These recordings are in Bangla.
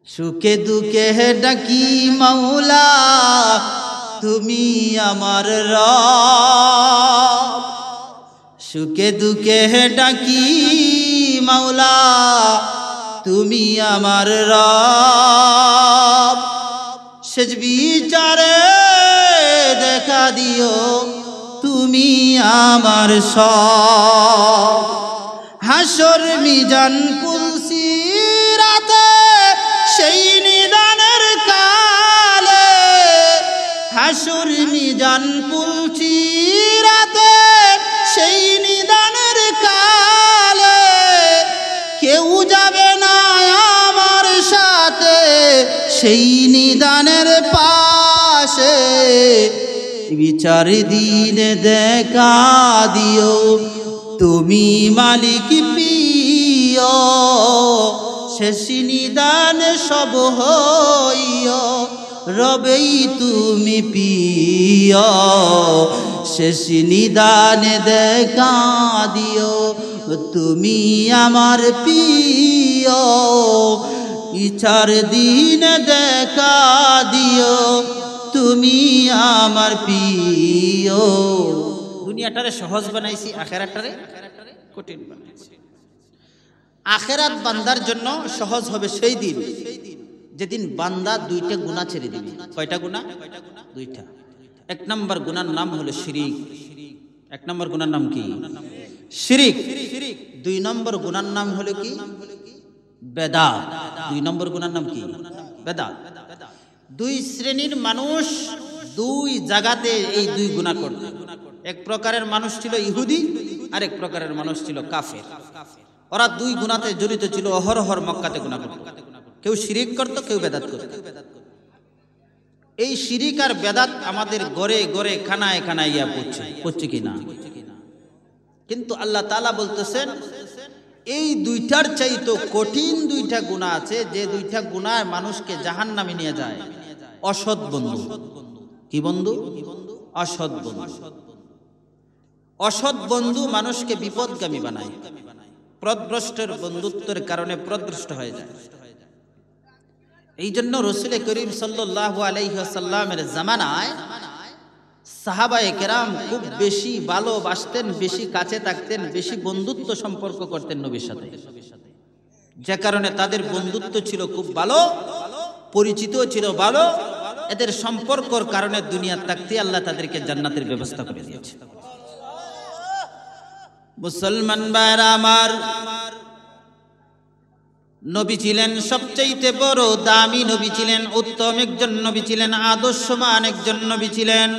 সুখে দুঃখে ডাকি মাওলা তুমি আমার রব। সুখে দুঃখে ডাকি মাওলা তুমি আমার রব। শেষ বিচারে দেখা দিও তুমি আমার সব। হাসর মিজান কুলসি রাতে সেই নিদানের কালে, হাসর মিজান কুলসি রাতে সেই নিদানের কালে, কেউ যাবে না আমার সাথে সেই নিদানের পাশে। বিচার দিনে দেখা দিও তুমি মালিক প্রিয়। শেষ নিদানে সব হইও রবেই তুমি প্রিয়। শেষ নিদানে দেখা দিও তুমি আমার প্রিয়। বিচার দিনে দেখা দিও তুমি আমার প্রিয়। দুনিয়াটারে সহজ বানাইছি, আখেরাতটারে কঠিন বানাইছি। আখেরাত বান্দার জন্য সহজ হবে সেই দিন যেদিন বান্দা দুইটা গুনাহ ছেড়ে দিবে। কয়টা গুনাহ? দুইটা। এক নম্বর গুনার নাম হলো শিরিক। এক নম্বর গুনার নাম কি? শিরিক। দুই নম্বর গুনার নাম হলো কি? বেদাত। দুই নম্বর গুনার নাম কি? বেদাত। দুই শ্রেণীর মানুষ দুই জায়গাতে এই দুই গুনাহ করত। এক প্রকারের মানুষ ছিল ইহুদি, আর এক প্রকারের মানুষ ছিল কাফের। ওরা দুই গুনাতে জড়িত ছিল, অহরহর মক্কাতে গুনাহ করত। কেউ শিরিক করত, কেউ বেদাত করত। এই শিরিক আর বেদাত আমাদের ঘরে ঘরে খানায় খানায় ইয়া পড়ছে কিনা? কিন্তু আল্লাহ তাআলা বলতেছেন এই দুইটার চাইতো কঠিন দুইটা গুনাহ আছে, যে দুইটা গুনাহ মানুষকে জাহান্নামে নিয়ে যায়। অসৎ বন্ধু। কি বন্ধু? অসৎ বন্ধু। অসৎ বন্ধু মানুষকে বিপদগামী বানায়। পথভ্রষ্টের বন্ধুত্বের কারণে পথভ্রষ্ট হয়ে যায়। এই জন্য রাসূল করিম সাল্লাল্লাহু আলাইহি ওয়াসাল্লামের জামানায় সাহাবায়ে কেরাম খুব বেশি ভালোবাসতেন, বেশি কাছে থাকতেন, বেশি বন্ধুত্ব সম্পর্ক করতেন নবীর সাথে। যে কারণে তাদের বন্ধুত্ব ছিল খুব ভালো, পরিচিত ছিল ভালো। এদের সম্পর্কর কারণে দুনিয়ার থাকতে আল্লাহ তাদেরকে জান্নাতের ব্যবস্থা করে দিয়েছে। মুসলমান ভাইরা আমার, নবী ছিলেন সবচেয়ে বড় দামি নবী ছিলেন, উত্তম একজন নবী ছিলেন, আদর্শমান একজন নবী ছিলেন।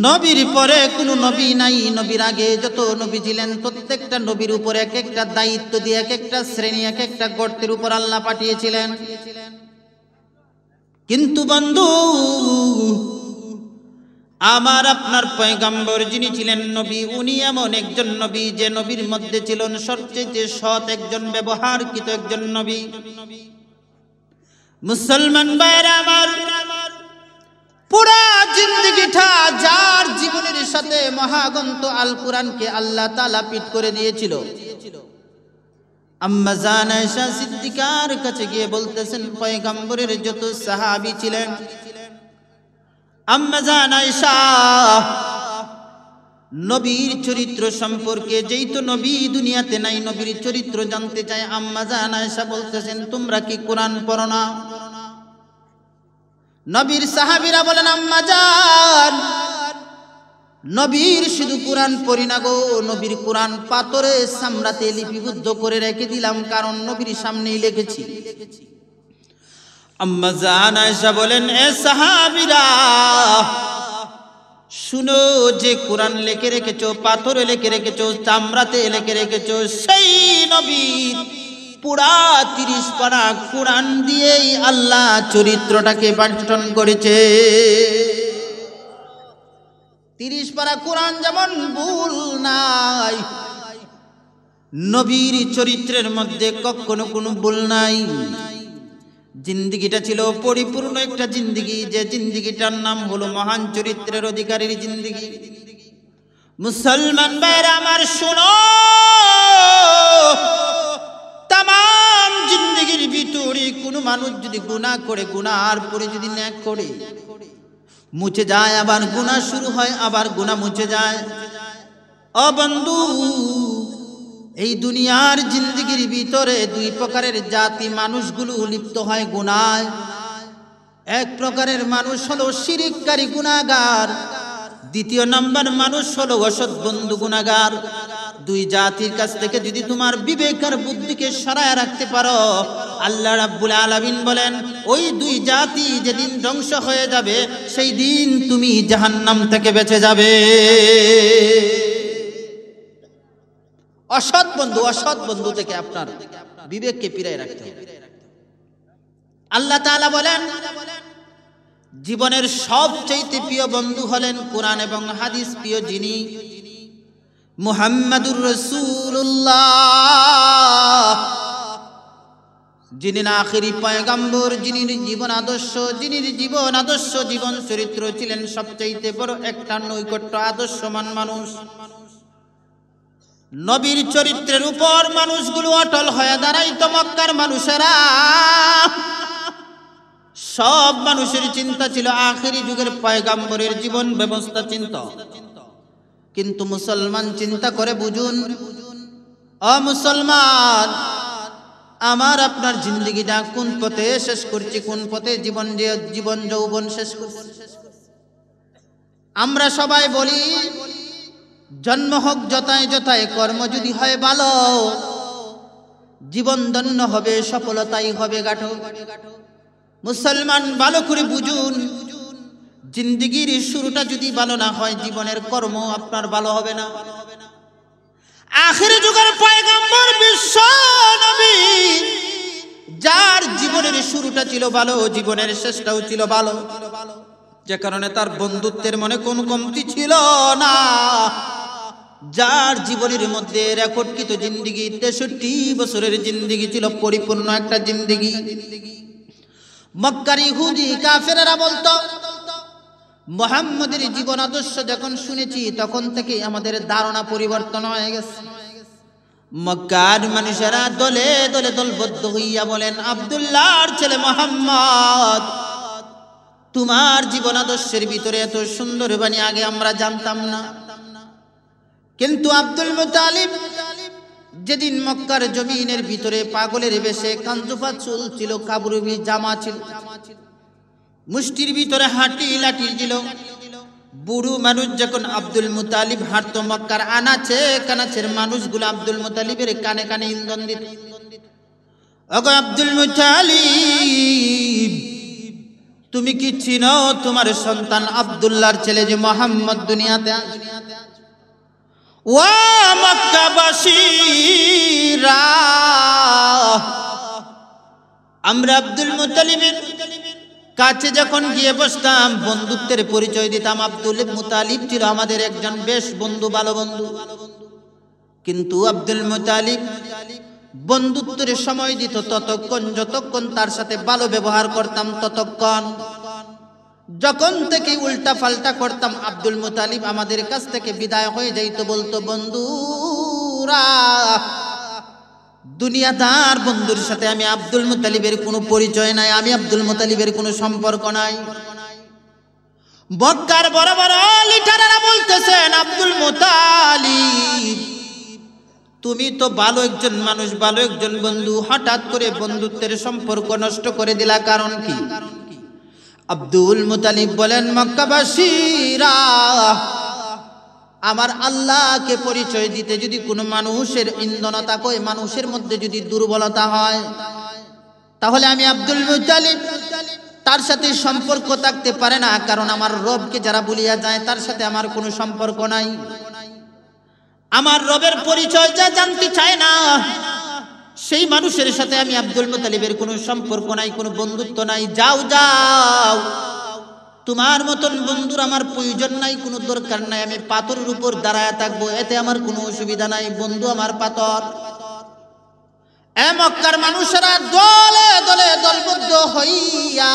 নবীর পরে কোনো নবী নাই। নবীর আগে যত নবী ছিলেন প্রত্যেকটা নবীর উপরে এক একটা দায়িত্ব দিয়ে এক একটা শ্রেণী, এক একটা গর্তের উপর আল্লাহ পাঠিয়েছিলেন। কিন্তু বন্ধু আমার আপনার পয়গম্বর যিনি ছিলেন নবী, উনি এমন একজন নবী যে নবীর মধ্যে ছিলেন সবচেয়ে সৎ একজন, ব্যবহারকৃত একজন নবী। মুসলমান ভাইরা আমার, পুরা জিন্দেগিটা যার জীবনের সাথে মহাগ্রন্থ আল কুরআনকে আল্লাহ তাআলা পিট করে দিয়েছিল, আম্মা জান আয়েশা সিদ্দিকার কাছে গিয়ে বলতেছেন পয়গম্বরের যত সাহাবী ছিলেন, আম্মা জান আয়েশা নবীর চরিত্র সম্পর্কে, যেই তো নবী দুনিয়াতে নাই, নবীর চরিত্র জানতে চায়। আম্মা জান আয়েশা বলতেছেন তোমরা কি কোরআন পড়ো না? নবীর সাহাবীরা বলেন আম্মা জান, নবীর শুধু কোরআন পড়ি না গো, নবীর কোরআন পাথরে চামড়াতে লিপিবদ্ধ করে রেখে দিলাম, কারণ নবীর সামনেই লিখেছি। আম্মা জান আয়েশা বলেন এ সাহাবীরা শুনো, যে কোরআন লিখে রেখেছো, পাথরে লিখে রেখেছো, চামড়াতে লিখে রেখেছো, সেই নবীর পুরা 30 পারা কোরআন দিয়েই আল্লাহ চরিত্রটাকে গঠন করেছে। 30 পারা কোরআন যেমন ভুল নাই, নবীর চরিত্রের মধ্যে কখনো কোনো ভুল নাই। জিন্দেগিটা ছিল পরিপূর্ণ একটা জিন্দেগি, যে জিন্দেগিটার নাম হলো মহান চরিত্রের অধিকারীর জিন্দেগি। মুসলমান ভাইরা আমার শোনো, তামাম জিন্দেগি মানুষ যদি গুনাহ করে, গুনার পরে যদি নেক করে, মুছে যায়, আবার গুনাহ শুরু হয়, আবার গুনাহ মুছে যায়। ও বন্ধু, এই দুনিয়ার জিন্দেগির ভিতরে দুই প্রকারের জাতি মানুষগুলো লিপ্ত হয় গুনায়। এক প্রকারের মানুষ হলো শিরিককারী গুনাহগার, দ্বিতীয় নাম্বার মানুষ হলো অসৎ বন্ধু গুনাহগার। দুই জাতির কাছ থেকে যদি তোমার বিবেক আর বুদ্ধিকে সরায় রাখতে পারো, আল্লাহ রাব্বুল আলামিন বলেন ওই দুই জাতি যেদিন ধ্বংস হয়ে যাবে সেই দিন তুমি জাহান্নাম থেকে বেঁচে যাবে। অসৎ বন্ধু থেকে আপনার বিবেককে ফিরায় রাখতে হবে। আল্লাহ তাআলা বলেন জীবনের সবচেয়ে প্রিয় বন্ধু হলেন কোরআন এবং হাদিস প্রিয় যিনি, মুহাম্মাদুর রাসূলুল্লাহ, যিনি আখেরি পয়গম্বর, যিনি জীবন আদর্শ, জীবন চরিত্র ছিলেন সবচেয়ে বড় একটা নৈকট্য আদর্শমান মানুষ। নবীর চরিত্রের উপর মানুষগুলো অটল হয়ে দাঁড়াইতো। মক্কার মানুষেরা, সব মানুষের চিন্তা ছিল আখেরি যুগের পয়গম্বরের জীবন ব্যবস্থা চিন্তা, কিন্তু মুসলমান চিন্তা করে বুঝুন, ও মুসলমান, আমার আপনার জিন্দেগিটা কোন পথে শেষ করছি, কোন পথে জীবন যৌবন শেষ করছি। আমরা সবাই বলি জন্ম হোক যথায় যথায়, কর্ম যদি হয় ভালো, জীবন ধন্য হবে, সফলতাই হবে গাঢ়। মুসলমান ভালো করে বুঝুন, জিন্দেগির শুরুটা যদি ভালো না হয়, জীবনের কর্ম আপনার ভালো হবে না। আখিরি যুগের পয়গম্বর বিশ্ব নবী, যার জীবনের শুরুটা ছিল ভালো, জীবনের শেষটাও ছিল ভালো, যে কারণে তার বন্ধুত্বের মনে কোনো কমতি ছিল না। যার জীবনের মধ্যে রেকর্ডকৃত জিন্দেগি 63 বছরের জিন্দেগি ছিল, পরিপূর্ণ একটা জিন্দেগি। মক্কার ইহুদি কাফেররা বলতো, মুহাম্মদের জীবন আদর্শ যখন শুনেছি তখন থেকে আমাদের ধারণা পরিবর্তন হয়ে গেছে। মক্কার মানুষেরা দলে দলে দলবদ্ধ হইয়া বলেন, আব্দুল্লাহর ছেলে মুহাম্মদ, তোমার জীবন আদর্শের ভিতরে এত সুন্দর বাণী আগে আমরা জানতাম না। কিন্তু আব্দুল মুতালিব যেদিন মক্কার জমিনের ভিতরে পাগলের বেশে, কাঞ্জুফা চুল ছিল, কাবরুবি জামা ছিল, মুষ্টির ভিতরে হাঁটি লাঠি ছিল, বুড়ো মানুষ যখন আব্দুল মুতালিব হাঁটতো, মক্কার আনাচে কানাচের মানুষগুলো আব্দুল মুতালিবের কানে কানে ইন্ধন দিত, ওগো আব্দুল মুতালিব, তুমি কি চিনো তোমার সন্তান আব্দুল্লাহর ছেলে যে মুহাম্মদ দুনিয়াতে আছে? ও মক্কাবাসীরা, আমরা আব্দুল মুতালিবের কাছে যখন গিয়ে বসতাম, বন্ধুত্বের পরিচয় দিতাম। আব্দুল মুতালিব ছিল আমাদের একজন বেশ বন্ধু, ভালো বন্ধু। কিন্তু আব্দুল মুতালিব বন্ধুত্বের সময় দিত ততক্ষণ যতক্ষণ তার সাথে ভালো ব্যবহার করতাম ততক্ষণ। যখন থেকে উল্টা পাল্টা করতাম, আব্দুল মুতালিব আমাদের কাছ থেকে বিদায় হয়ে যাইতো, বলতো, বন্ধুরা, দুনিয়াদার বন্ধুর সাথে আমি আব্দুল মুতালিবের কোনো পরিচয় নাই, আমি আব্দুল মুতালিবের কোনো সম্পর্ক নাই। মক্কার বড় বড় লিডাররা বলতেছেন, আব্দুল মুতালিব, তুমি তো ভালো একজন মানুষ, ভালো একজন বন্ধু, হঠাৎ করে বন্ধুত্বের সম্পর্ক নষ্ট করে দিলা, কারণ কি? আব্দুল মুতালিব বলেন, মক্কাবাসীরা, আমার আল্লাহকে পরিচয় দিতে যদি কোনো মানুষের ইন্ধনতা কই, মানুষের মধ্যে যদি দুর্বলতা হয়, তাহলে আমি আব্দুল মুতালিব তার সাথে সম্পর্ক থাকতে পারে না, কারণ আমার রবকে যারা ভুলিয়া যায় তার সাথে আমার কোনো সম্পর্ক নাই। আমার রবের পরিচয় যা জানতে চায় না, সেই মানুষের সাথে আমি আব্দুল মুতালিবের কোনো সম্পর্ক নাই, কোনো বন্ধুত্ব নাই। যাও যাও, তোমার মতন বন্ধুর আমার প্রয়োজন নাই, কোনো দরকার নাই। আমি পাথরের উপর দাঁড়ায় থাকবো, এতে আমার কোনো অসুবিধা নাই, বন্ধু আমার পাথর। এ মক্কার মানুষেরা দলে দলে দলবদ্ধ হইয়া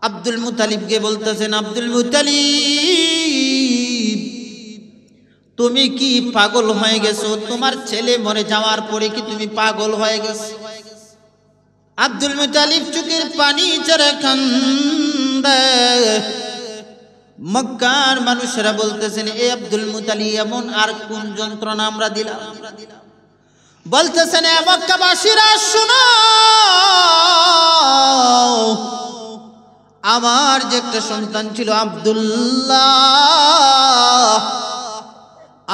আব্দুল মুতালিবকে বলতেছেন, আব্দুল মুতালিব, তুমি কি পাগল হয়ে গেছো? তোমার ছেলে মরে যাওয়ার পরে কি তুমি পাগল হয়ে গেছো? আব্দুল মুতালিব চোখের পানি ছেড়ে কান্দে। মক্কার মানুষেরা বলতেছেন, এ আব্দুল মুতালিব, এমন আর কোন যন্ত্রণা আমরা দিলাম? বলতেছেন, এ মক্কাবাসীরা শুনো, আমার যে একটা সন্তান ছিল আব্দুল্লাহ,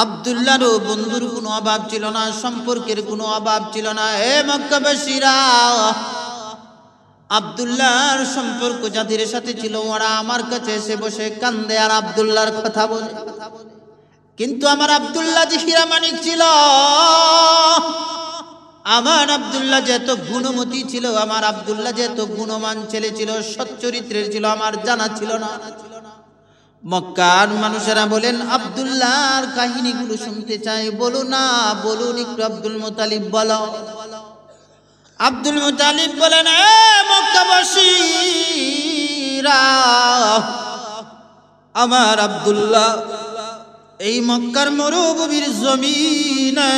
আব্দুল্লাহরও বন্ধুর কোনো অভাব ছিল না, সম্পর্কের কোনো অভাব ছিল না। হে মক্কাবাসীরা, আব্দুল্লাহর সম্পর্ক যাদের সাথে ছিল ওরা আমার কাছে এসে বসে কান্দে আর আব্দুল্লাহর কথা বলে। কিন্তু আমার আব্দুল্লাহ যে হীরা মানিক ছিল, আমার আব্দুল্লাহ যে এত গুণমতী ছিল, আমার আব্দুল্লাহ যে এত গুণমান ছেলে ছিল, সচ্চরিত্রের ছিল, আমার জানা ছিল না। মক্কার মানুষেরা বলেন, আব্দুল্লাহর কাহিনীগুলো শুনতে চাই, বলো না, বলুন একটু আব্দুল মুতালিব বলো। আব্দুল মুতালিব বলেন, এ মক্কাবাসীরা, আমার আব্দুল্লাহ এই মক্কার মরুভূমির জমিনে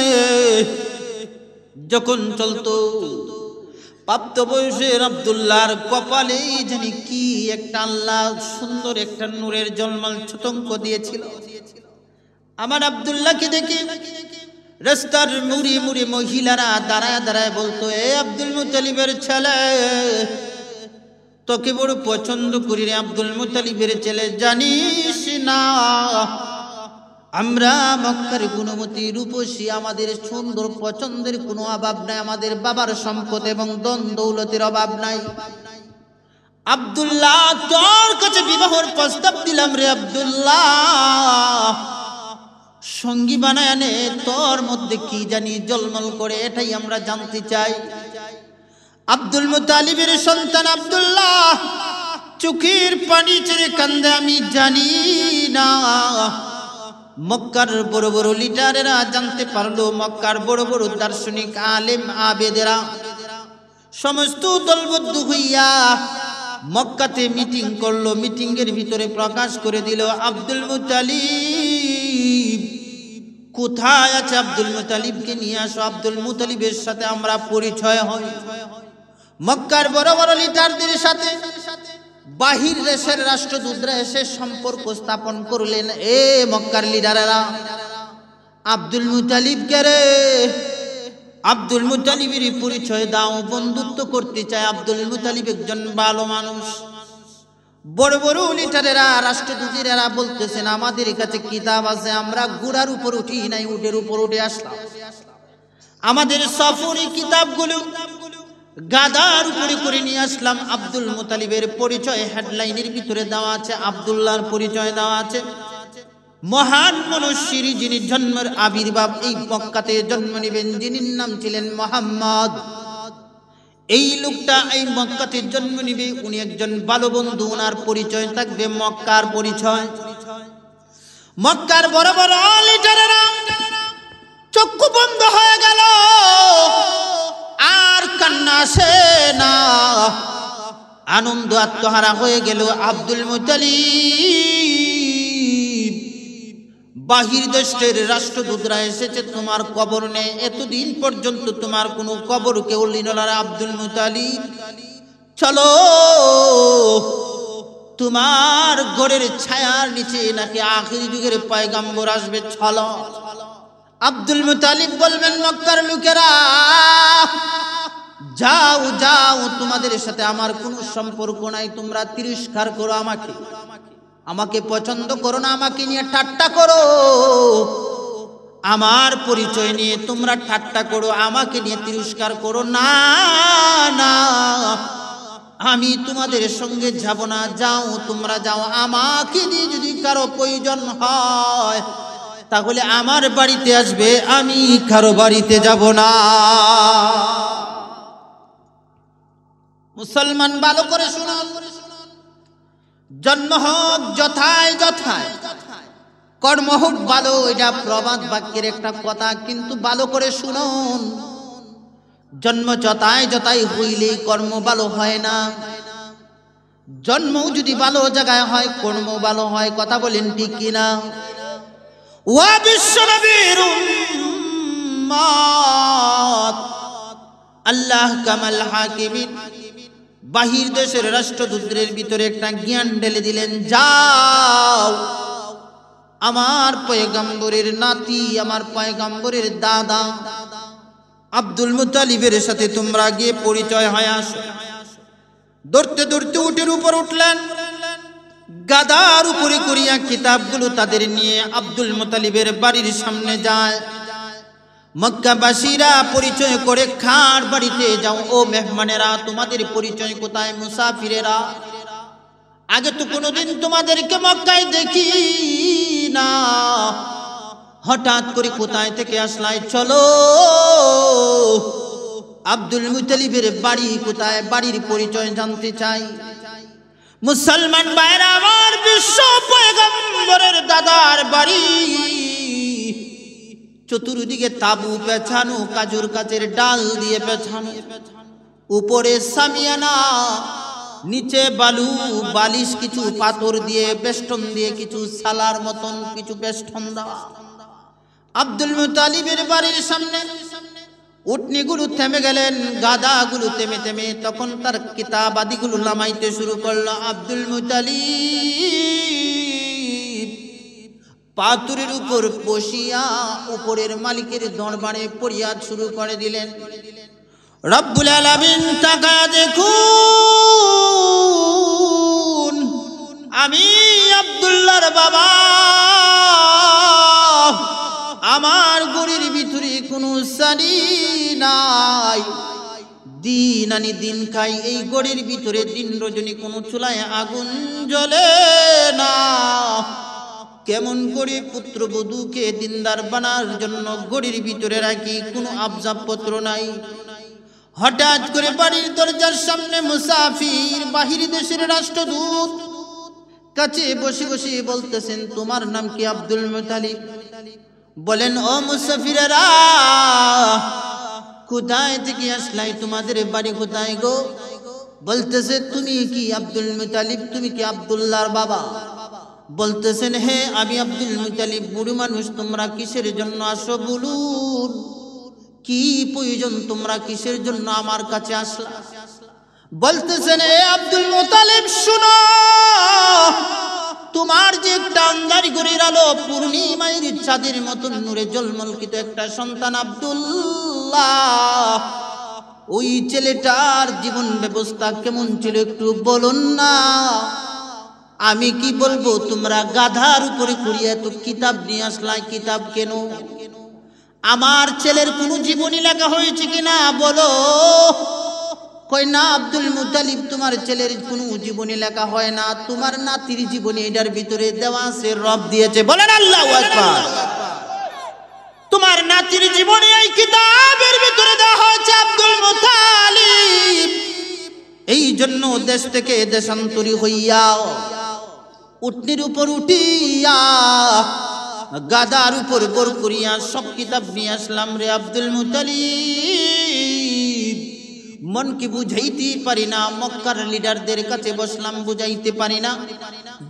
যখন চলতো, প্রাপ্ত বয়সের আব্দুল্লাহর কপালে জানি কি একটা আল্লাহ সুন্দর একটা নূরের জলমল ছটঙ্ক দিয়েছিল। আমার আব্দুল্লাহকে দেখে রাস্তার মুড়ি মুড়ি মহিলারা দাঁড়ায় দাঁড়ায় বলতো, এ আব্দুল মুতালিবের ছেলে, তোকে বড় পছন্দ করি রে আব্দুল মুতালিবের ছেলে, জানিস না আমরা মক্কার গুণবতী রূপসী, আমাদের সুন্দর পছন্দের কোনো অভাব নাই, আমাদের বাবার সম্পদ এবং ধন দৌলতের অভাব নাই। আব্দুল্লাহ, তোর কাছে বিবাহের প্রস্তাব দিলাম রে আব্দুল্লাহ, সঙ্গী বানায় আনে, তোর মধ্যে কি জানি জলমল করে, এটাই আমরা জানতে চাই। আব্দুল মুতালিবের সন্তান আব্দুল্লাহ চোখের পানি ছেড়ে কান্দে, আমি জানি না। মক্কার বড় বড় লিডারেরা জানতে পারলো, মক্কার বড় বড় দার্শনিক আলেম আবেদেরা সমস্ত দলবদ্ধ হইয়া মক্কাতে মিটিং করলো। মিটিং এর ভিতরে প্রকাশ করে দিল, আব্দুল মুতালিব কোথায় আছে? আব্দুল মুতালিবকে নিয়ে আসো, আব্দুল মুতালিবের সাথে আমরা পরিচয় হই। মক্কার বড় বড় লিডারদের সাথে বাহির দেশের রাষ্ট্রদূতরা এসে সম্পর্ক স্থাপন করলেন। এ মক্কার লিডারেরা, আব্দুল মুতালিবকে রে, আব্দুল মুতালিবের পরিচয় দাও, বন্ধুত্ব করতে চায়। আব্দুল মুতালিব একজন ভালো মানুষ। বড় বড় লিডারেরা, রাষ্ট্রদূতেরা বলতেছেন, আমাদের কাছে কিতাব আছে, আমরা ঘোড়ার উপর উঠি নাই, উটের উপর উঠে আসলাম। আমাদের সফরি কিতাবগুলো গাদার উপরে করে নিয়ে আসলাম। আব্দুল মুতালিবের পরিচয় হেডলাইনের ভিতরে দেওয়া আছে, আব্দুল্লাহর পরিচয় দেওয়া আছে। মহান মনুষ্যের যিনি জন্মের আবির্ভাব এই মক্কাতে জন্ম নেবেন, যিনি নাম ছিলেন মুহাম্মদ, এই লোকটা এই মক্কাতে জন্ম নেবে, উনি একজন ভালো বন্ধু, ওনার পরিচয় থাকবে মক্কার পরিচয়। মক্কার বড় বড় লিডারেরা চক্ষু বন্ধ হয়ে গেল, আর কান্না আসে না, আনন্দ আত্মহারা হয়ে গেল। আব্দুল মুতালিব, বাহির দেশের রাষ্ট্রদূতরা এসেছে, তোমার কবর নেই, এতদিন পর্যন্ত তোমার কোনো কবর কেউ নিল না। আব্দুল মুতালিব, চলো, তোমার ঘরের ছায়ার নিচে নাকি আখিরি যুগের পয়গম্বর আসবে, চলো। আব্দুল মুতালিব বলবেন, মক্কার লোকেরা, যাও যাও, তোমাদের সাথে আমার কোনো সম্পর্ক নাই, তোমরা তিরস্কার করো, আমাকে পছন্দ করো না, আমাকে নিয়ে ঠাট্টা করো, আমার পরিচয় নিয়ে তোমরা ঠাট্টা করো, আমাকে নিয়ে তিরস্কার করো না, না, আমি তোমাদের সঙ্গে যাব না, যাও তোমরা যাও। আমাকে দিয়ে যদি কারো প্রয়োজন হয় তাহলে আমার বাড়িতে আসবে, আমি কারো বাড়িতে যাব না। মুসলমান ভালো করে শুনুন, জন্ম হোক যথায় যথায়, কর্ম হোক ভালো, এটা প্রবাদ বাক্যের একটা কথা, কিন্তু ভালো করে শুনুন, জন্ম যথায় যথায় হইলে কর্ম ভালো হয় না। জন্ম যদি ভালো জায়গায় হয়, কর্ম ভালো হয়। কথা বলেন ঠিক কিনা? ওয়া বিশ্বনবীর উম্মত, আল্লাহ কামাল হাকিমিন বাহির দেশের রাষ্ট্রদূতদের ভিতরে একটা জ্ঞান ঢেলে দিলেন, যাও আমার পয়গম্বরের নাতি, আমার পয়গম্বরের দাদা আব্দুল মুত্তালিবের সাথে তোমরা গিয়ে পরিচয় হয়ে আসো। দৌড়তে দৌড়তে উটের উপর উঠলেন, গাদার উপরে করিয়া কিতাবগুলো তাদের নিয়ে আব্দুল মুত্তালিবের বাড়ির সামনে যায়। মক্কাবাসীরা পরিচয় করে, খার বাড়িতে যাও ও মেহমানেরা, তোমাদের পরিচয় কোথায়? মুসাফিরেরা, আগে তো কোনোদিন তোমাদেরকে মক্কায় দেখি না, হঠাৎ করে কোথায় থেকে আসলাই? চলো আব্দুল মুত্তালিবের বাড়ি কোথায়, বাড়ির পরিচয় জানতে চাই। মুসলমান ভাইরা আমার, বিশ্ব পয়গম্বরের দাদার বাড়ি, চতুর্দিকে তাবু পেছানো, কাজুর কাচের ডাল দিয়ে পেছানো, উপরে সামিয়ানা, নিচে বালু বালিশ, কিছু পাথর দিয়ে বেষ্টন দিয়ে, কিছু সালার মতন কিছু বেষ্টন দেওয়া। আব্দুল মুত্তালিবের বাড়ির সামনে উটনিগুলো থেমে গেলেন, গাদাগুলো থেমে থেমে তখন তার কিতাব আদিগুলো নামাইতে শুরু করলো। আব্দুল মুত্তালিব পাথরের উপর বসিয়া উপরের মালিকের দরবারে ফরিয়াদ শুরু করে দিলেন, রব্বুল আলামিন তাকা দেখুন, আমি আব্দুল্লাহর বাবা, আমার গড়ির ভিতরে কোনো সানি নাই, দিন আনি দিন খাই, এই গড়ির ভিতরে দিন রজনী কোনো চুলায় আগুন জ্বলে না, কেমন করে পুত্রবধূকে দিনদার বানার জন্য গড়ির ভিতরে রাখি, কোনো আবজাবপত্র নাই। হঠাৎ করে বাড়ির দরজার সামনে মুসাফির বাহির দেশের রাষ্ট্রদূত কাছে বসে বসে বলতেছেন, তোমার নাম কি? Abdul Muttalib. বলেন, ও মুসাফিরেরা, কোথায় থেকে আসলাই? তোমাদের বাড়ি কোথায় গো? বলতেছে, তুমি কি আব্দুল মুত্তালিব? তুমি কি আব্দুল্লাহর বাবা? বলতেছেন, হে আমি আব্দুল মুত্তালিব। বুড়ো মানুষ, তোমরা কিসের জন্য আসো বলুন, কি প্রয়োজন? তোমরা কিসের জন্য আমার কাছে আসলা? বলতেছেন, হে আব্দুল মুত্তালিব শুনো, তোমার যে একটা আন্দারি গড়ির আলো, পূর্ণিমার চাঁদের মতন নূরে জলমলকিত একটা সন্তান আব্দুল্লাহ, ওই ছেলেটার জীবন ব্যবস্থা কেমন ছিল একটু বলুন না। আমি কি বলবো? তোমরা গাধার উপরে করিয়া তো কিতাব নিয়ে আসলাই, কিতাব কেন? আমার ছেলের কোনো জীবনী লেখা হয়েছে কিনা বলো। কই না আব্দুল মুত্তালিব, তোমার ছেলের কোনো জীবনী লেখা হয় না, তোমার নাতির জীবনী এটার ভিতরে দেওয়া আছে, রব দিয়েছে। বলেন আল্লাহু আকবার। তোমার নাতির জীবনী এই কিতাবের ভিতরে দেওয়া হয়েছে আব্দুল মুত্তালিব। এই জন্য দেশ থেকে দেশান্তরী হইয়া উটনির উপর উঠিয়া গাদার উপর বর করিয়া সব কিতাব নিয়ে আসলাম রে আব্দুল মুত্তালিব। মন কি বুঝাইতে পারি না, মক্কার লিডারদের কাছে বসলাম, বুঝাইতে পারি না।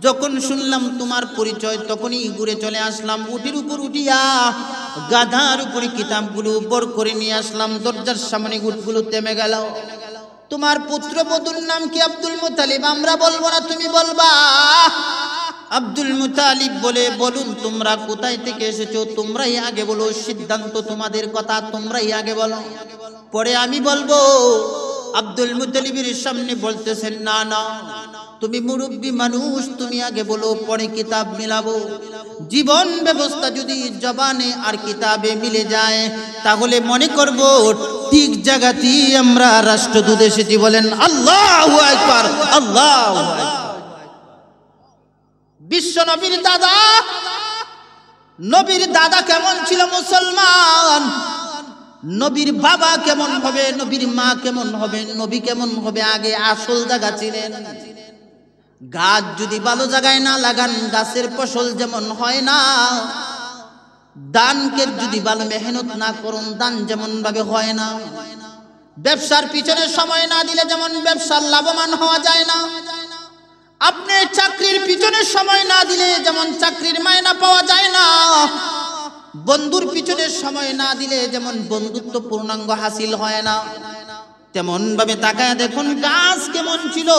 যখন শুনলাম তোমার পরিচয় তখনই ঘুরে চলে আসলাম, উটির উপর উঠিয়া গাধার উপরে কিতাবগুলো বর করে নিয়ে আসলাম। দরজার সামনে উটগুলো থেমে গেল। তোমার পুত্রবধূর নাম কি? Abdul Muttalib. আমরা বলবো না, তুমি বলবা। আব্দুল মুত্তালিব বলে, বলুন তোমরা কোথায় থেকে এসেছো? তোমরাই আগে বলো, সিদ্ধান্ত তোমাদের কথা, তোমরাই আগে বলো, পরে আমি বলবো। আব্দুল মুত্তালিবের সামনে বলতেছেন, না না, তুমি মুরব্বী মানুষ, তুমি আগে বলো, পরে কিতাব মিলাবো। জীবন ব্যবস্থা যদি জবানে আর কিতাবে মিলে যায় তাহলে মনে করব ঠিক জায়গাতেই আমরা রাষ্ট্রদূত এসেছি। বলেন আল্লাহু আকবার, আল্লাহু আকবার। বিশ্ব নবীর দাদা, নবীর দাদা কেমন ছিল মুসলমান, নবীর বাবা কেমন হবে, নবীর মা কেমন হবে, নবী কেমন হবে, আগে আসল জায়গা ছিলেন। গাছ যদি ভালো জায়গায় না লাগান গাছের ফসল যেমন হয় না, দানকে যদি ভালো মেহনত না করুন দান যেমন ভাবে হয় না, ব্যবসার পিছনে সময় না দিলে যেমন ব্যবসার লাভবান হওয়া যায় না, আপনি চাকরির পিছনে সময় না দিলে যেমন চাকরির মায়না পাওয়া যায় না, বন্ধুর পিছনে সময় না দিলে যেমন বন্ধুত্ব পূর্ণাঙ্গ হাসিল হয় না, তেমন ভাবে তাকায় দেখুন গাছ কেমন ছিল,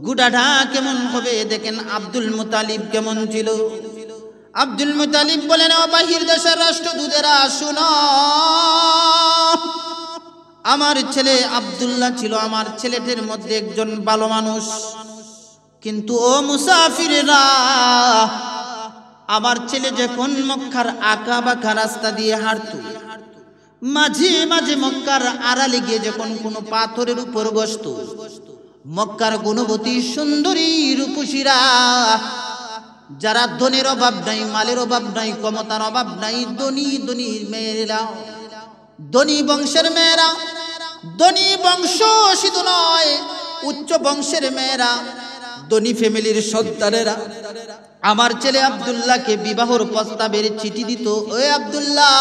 গুড়াটা কেমন হবে দেখেন আব্দুল মুতালিব কেমন ছিল। আব্দুল মুতালিব বলেন, ও বাহির দেশের রাষ্ট্রদূতেরা শুনো, আমার ছেলে আব্দুল্লাহ ছিল আমার ছেলেদের মধ্যে একজন ভালো মানুষ, কিন্তু ও মুসাফিরেরা, আমার ছেলে যখন মক্কার আঁকা বাঁকা রাস্তা দিয়ে হাঁটত, মাঝে মাঝে মক্কার আড়ালে গিয়ে যখন কোনো পাথরের উপর বসত, মক্কার গুণবতী সুন্দরী রূপসীরা, যারা ধনের অভাব নাই, মালের অভাব নাই, ক্ষমতার অভাব নাই, ধনী ধনী মেয়েরা, ধনী বংশের মেয়েরা, ধনী বংশ শুধু নয় উচ্চ বংশের মেয়েরা, ধনী ফ্যামিলির সন্তানেরা আমার ছেলে আব্দুল্লাহকে বিবাহর প্রস্তাবের চিঠি দিত। ওই আব্দুল্লাহ,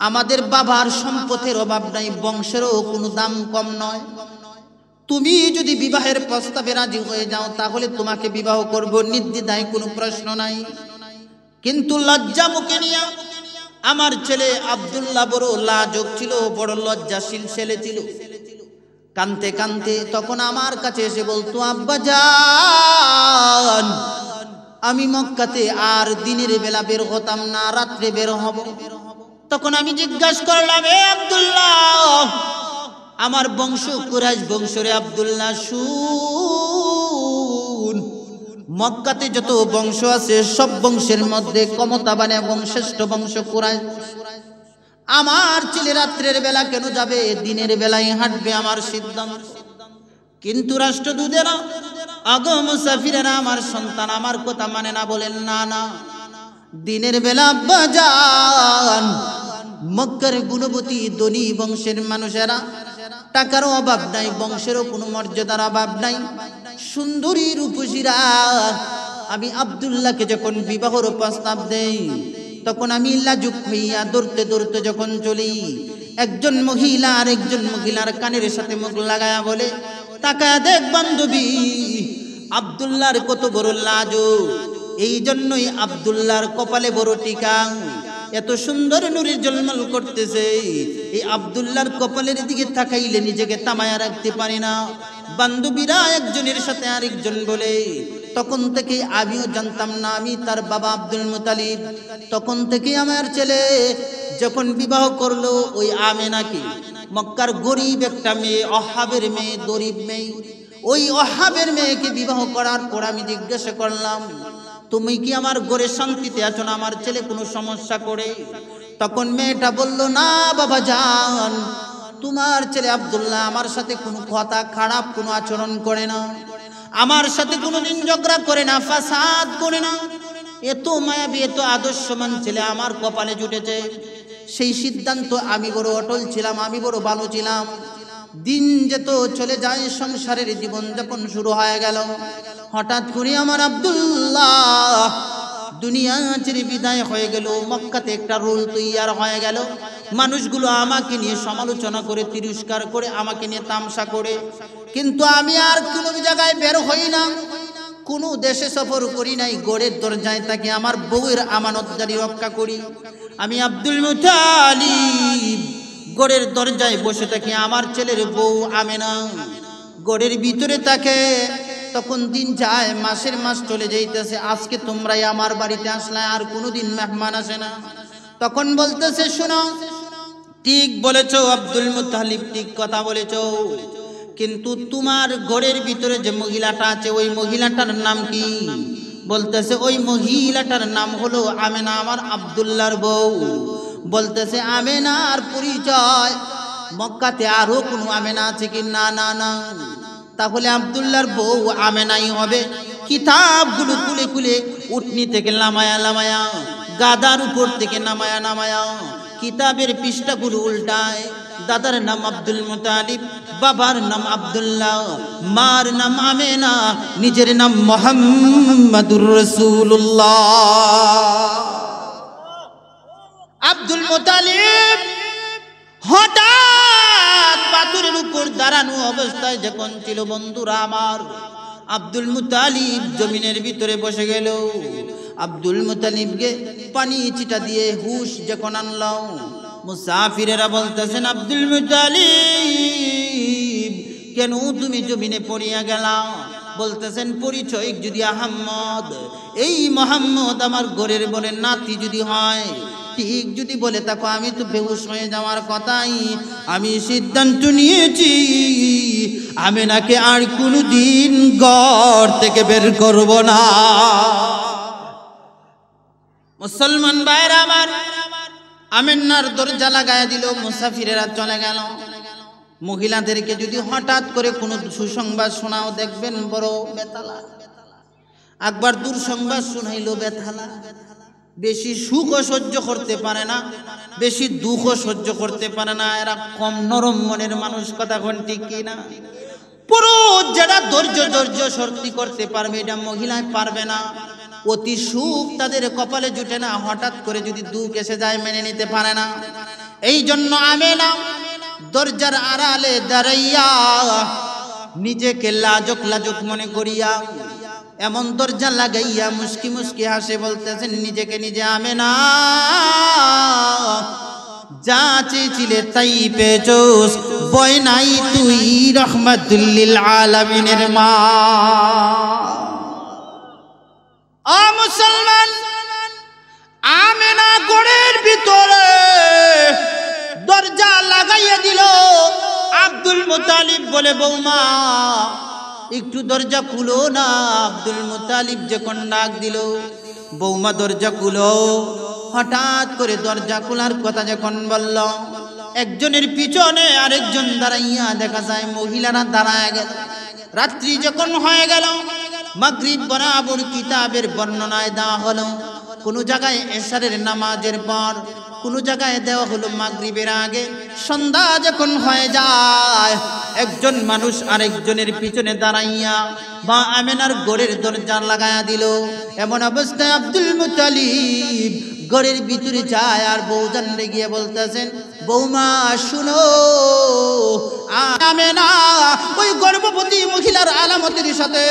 আমাদের বাবার সম্পদের অভাব নাই, বংশেরও কোনো দাম কম নয়, তুমি যদি বিবাহের প্রস্তাবে রাজি হয়ে যাও তাহলে তোমাকে বিবাহ করব, নির্দ্বিধায়, কোনো প্রশ্ন নাই। কিন্তু লজ্জা মুখে নিয়ে আমার ছেলে আব্দুল্লাহ বড় লাজুক ছিল, বড় লজ্জাশীল ছেলে ছিল। কানতে কানতে তখন আমার কাছে এসে বলতো, আব্বা জান, আমি মক্কাতে আর দিনের বেলা বের হতাম না, রাত্রে বের হব। তখন আমি জিজ্ঞাসা করলাম, এ আব্দুল্লাহ, আমার বংশ কুরাইশ বংশরে আব্দুল্লাহ, শুন, মক্কাতে যত বংশ আছে সব বংশের মধ্যে ক্ষমতাবান এবং শ্রেষ্ঠ বংশ কুরাইশ। আমার ছেলে রাত্রের বেলা কেন যাবে, দিনের বেলায় হাঁটবে, আমার সিদ্ধান্ত। কিন্তু রাষ্ট্রদূতেরা, আগো মুসাফিরেরা, আমার সন্তান আমার কথা মানে না, বলেন না না, দিনের বেলা বাজান মক্কার গুণবতী ধনী বংশের মানুষেরা, টাকারও অভাব নাই, বংশেরও কোনো মর্যাদার অভাব নাই, সুন্দরী রূপসীরা, আমি আব্দুল্লাহকে যখন বিবাহর প্রস্তাব দেই তখন আমি লাজুক হইয়া দৌড়তে দৌড়তে যখন চলি, একজন মহিলা আর একজন মহিলার কানের সাথে মুখ লাগায়া বলে, তাকায়া দেখ বান্ধবী, আব্দুল্লাহর কত বড় লাজুক, এই জন্যই আব্দুল্লাহর কপালে বড় টিকা, এত সুন্দর নূরে ঝলমল করতেছে, এই আব্দুল্লাহর কপালের দিকে তাকাইলে নিজেকে তামায়া রাখতে পারি না। বান্ধবীরা একজনের সাথে আরেকজন বলে, তখন থেকে আমিও জানতাম না আমি তার বাবা আব্দুল মুতালিব। তখন থেকে আমার ছেলে যখন বিবাহ করলো ওই আমেনাকে, মক্কার গরিব একটা মেয়ে, অহাবের মেয়ে, গরিব মেয়ে, ওই অহাবের মেয়েকে বিবাহ করার পর আমি জিজ্ঞাসা করলাম, তুমি কি আমার ঘরে শান্তিতে আছো না, আমার ছেলে কোনো সমস্যা করে? তখন মেয়েটা বলল, না বাবা জান, তোমার ছেলে আব্দুল্লাহ আমার সাথে কোনো কথা খারাপ কোনো আচরণ করে না, আমার সাথে কোনো দিন ঝগড়া করে না, ফাসাদ করে না, এত মায়াবী এত আদর্শমান ছেলে আমার কপালে জুটেছে। সেই সিদ্ধান্ত আমি বড় অটল ছিলাম, আমি বড় ভালো ছিলাম। দিন যেত চলে যায়, সংসারের জীবন যাপন শুরু হয়ে গেল। হঠাৎ করে আমার আব্দুল্লাহ দুনিয়া ছেড়ে বিদায় হয়ে গেল। মক্কাতে একটা রোল তৈয়ার হয়ে গেল, মানুষগুলো আমাকে নিয়ে সমালোচনা করে, তিরস্কার করে, আমাকে নিয়ে তামসা করে। কিন্তু আমি আর কোনো জায়গায় বের হই না, কোনো দেশে সফর করি নাই, গড়ের দরজায় থাকি, আমার বউয়ের আমানতদারি রক্ষা করি। আমি আব্দুল মুতালিব গড়ের দরজায় বসে থাকি, আমার ছেলের বউ আমেনা গড়ের ভিতরে থাকে। তখন দিন যায়, মাসের মাস চলে যাইতেছে, আজকে তোমরাই আমার বাড়িতে আসলে, আর কোনোদিন মেহমান আসে না। তখন বলতেছে, শোনো, ঠিক বলেছো আব্দুল মুতালিব, ঠিক কথা বলেছো, কিন্তু তোমার ঘরের ভিতরে যে মহিলাটা আছে ওই মহিলাটার নাম কি? বলতেছে, ওই মহিলাটার নাম হলো আমেনা, আমার আব্দুল্লাহর বউ। বলতেছে, আমেনার পরিচয় মক্কাতে আরো কোনো আমেনা আছে কি? না না না, তাহলে আব্দুল্লাহর বউ আমেনাই হবে। কিতাবগুলো খুলে খুলে উটনি থেকে নামায়া নামায়া, গাদার উপর থেকে নামায়া নামায়া কিতাবের পৃষ্ঠাগুলো উল্টায়। দাদার নাম আব্দুল মুতালিব, বাবার নাম আব্দুল্লাহ, মার নাম আমেনা, নিজের নাম মুহাম্মাদুর রাসূলুল্লাহ। আব্দুল মুতালিব হঠাৎ পাথরের উপর দাঁড়ানো অবস্থায় যখন ছিল, বন্ধুরা আমার, আব্দুল মুতালিব জমিনের ভিতরে বসে গেল। আব্দুল মুতালিবকে পানি ছিটা দিয়ে হুশ যখন আনলাম, মুসাফিরেরা বলতেছেন, আব্দুল মুত্তালিব কেন তুমি জমিনে পড়িয়া গেলা? বলতেছেন, পরিচয় যদি আহম্মদ, এই মোহাম্মদ আমার ঘরের বোনের নাতি যদি হয়, ঠিক যদি বলে তাকে আমি তো বেহুশ হয়ে যাওয়ার কথাই। আমি সিদ্ধান্ত নিয়েছি আমেনাকে আর কোনোদিন ঘর থেকে বের করব না। মুসলমান ভাইরা আমার, আমেনার দরজা লাগায় দিল, মুসাফিরেরা চলে গেল। মহিলাদেরকে যদি হঠাৎ করে কোনো সুসংবাদ শোনাও, দেখবেন বড় বেতালা। একবার দুঃসংবাদ শুনাইলো বেতালা। বেশি সুখও সহ্য করতে পারে না, বেশি দুঃখও সহ্য করতে পারে না। এরা কম নরম মনের মানুষ, কথা কোন ঠিক কিনা? পুরুষ যারা ধৈর্য শক্তি করতে পারবে, এটা মহিলায় পারবে না। অতি সুখ তাদের কপালে জুটে না, হঠাৎ করে যদি দুঃখ এসে যায় মেনে নিতে পারে না। এই জন্য আমেনা দরজার আড়ালে দাঁড়াইয়া নিজেকে লাজক লাজক মনে করিয়া এমন দরজা লাগাইয়া মুস্কি মুস্কি হাসে বলতেছেন নিজেকে নিজে, আমেনা যা চেয়েছিলে তাই পেয়েছোস, ভয় নাই, তুই রহমাতুল লিল আলামিনের মা। ও মুসলমান, আমেনা ঘরের ভিতরে দরজা লাগাইয়া দিল। আব্দুল মুত্তালিব বলে, বৌমা একটু দরজা খুলো না। আব্দুল মুত্তালিব যখন ডাক দিল, বৌমা দরজা খুলো। হঠাৎ করে দরজা খোলার কথা যখন বলল, একজনের পিছনে আরেকজন দাঁড়াইয়া দেখা যায় মহিলারা দাঁড়ায় গেল। রাত্রি যখন হয়ে গেল, মাগরিব বরাবর কিতাবের বর্ণনায় দেওয়া হলো, কোন জায়গায় এশারের নামাজের পর, কোন জায়গায় দেওয়া হলো মাগরিবের আগে। সন্ধ্যা যখন হয়ে যায়, একজন মানুষ আরেকজনের পিছনে দাঁড়াইয়া মা আমেনার ঘরের দরজা লাগায়া দিল। এমন অবস্থায় আব্দুল মুত্তালিব ঘরের ভিতরে যায় আর বউজান গিয়ে বলতেছেন, বৌমা শুনো, আমেনা ওই গর্ভবতী মহিলার আলামতের সাথে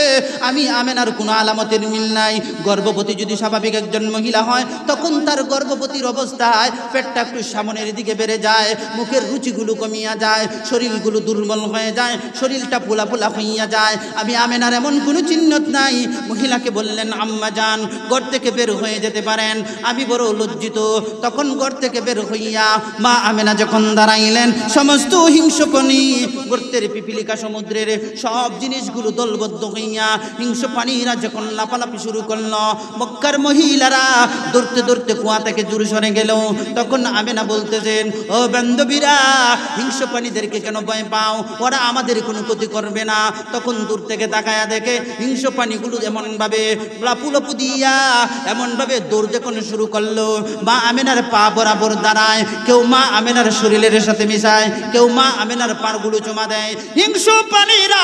আমি আমেনার কোনো আলামতের মিল নাই। গর্ভবতী যদি স্বাভাবিক একজন মহিলা হয়, তখন তার গর্ভবতীর অবস্থায় পেটটা একটু সামনের দিকে বেড়ে যায়, মুখের রুচিগুলো কমিয়া যায়, শরীরগুলো দুর্বল হয়ে যায়, শরীরটা পোলা পোলা হইয়া যায়। আমি আমেনার এমন কোনো চিহ্নত নাই। মহিলাকে বললেন, আম্মা যান ঘর থেকে বের হয়ে যেতে পারেন। আমি বড় লজ্জিত। তখন ঘর থেকে বের হইয়া মা আমেনা যখন দাঁড়াইলেন, সমস্ত হিংস্রপ্রাণী গর্তের পিপিলিকা সমুদ্রের সব জিনিসগুলো দলবদ্ধ হইয়া হিংস্র প্রাণীরা যখন লাফালাফি শুরু করলো, মক্কার মহিলারা দৌড়তে দৌড়তে কুয়া থেকে দূরে সরে গেল। তখন আমেনা বলতেছেন, ও বান্ধবীরা, হিংস্র প্রাণীদেরকে কেন ভয় পাও? ওরা আমাদের কোনো ক্ষতি করবে না। তখন দূর থেকে তাকায়া দেখে হিংস্র প্রাণীগুলো এমনভাবে লাপুলাপু দিয়া এমনভাবে দৌড় যখন শুরু করলো, মা আমেনার পা বরাবর দাঁড়ায়, কেউ মা আমেনার শরীরের সাথে মিশায়, কেউ মা আমেনার পাড়গুলো চুমা দেয়। হিংস্র প্রাণীরা,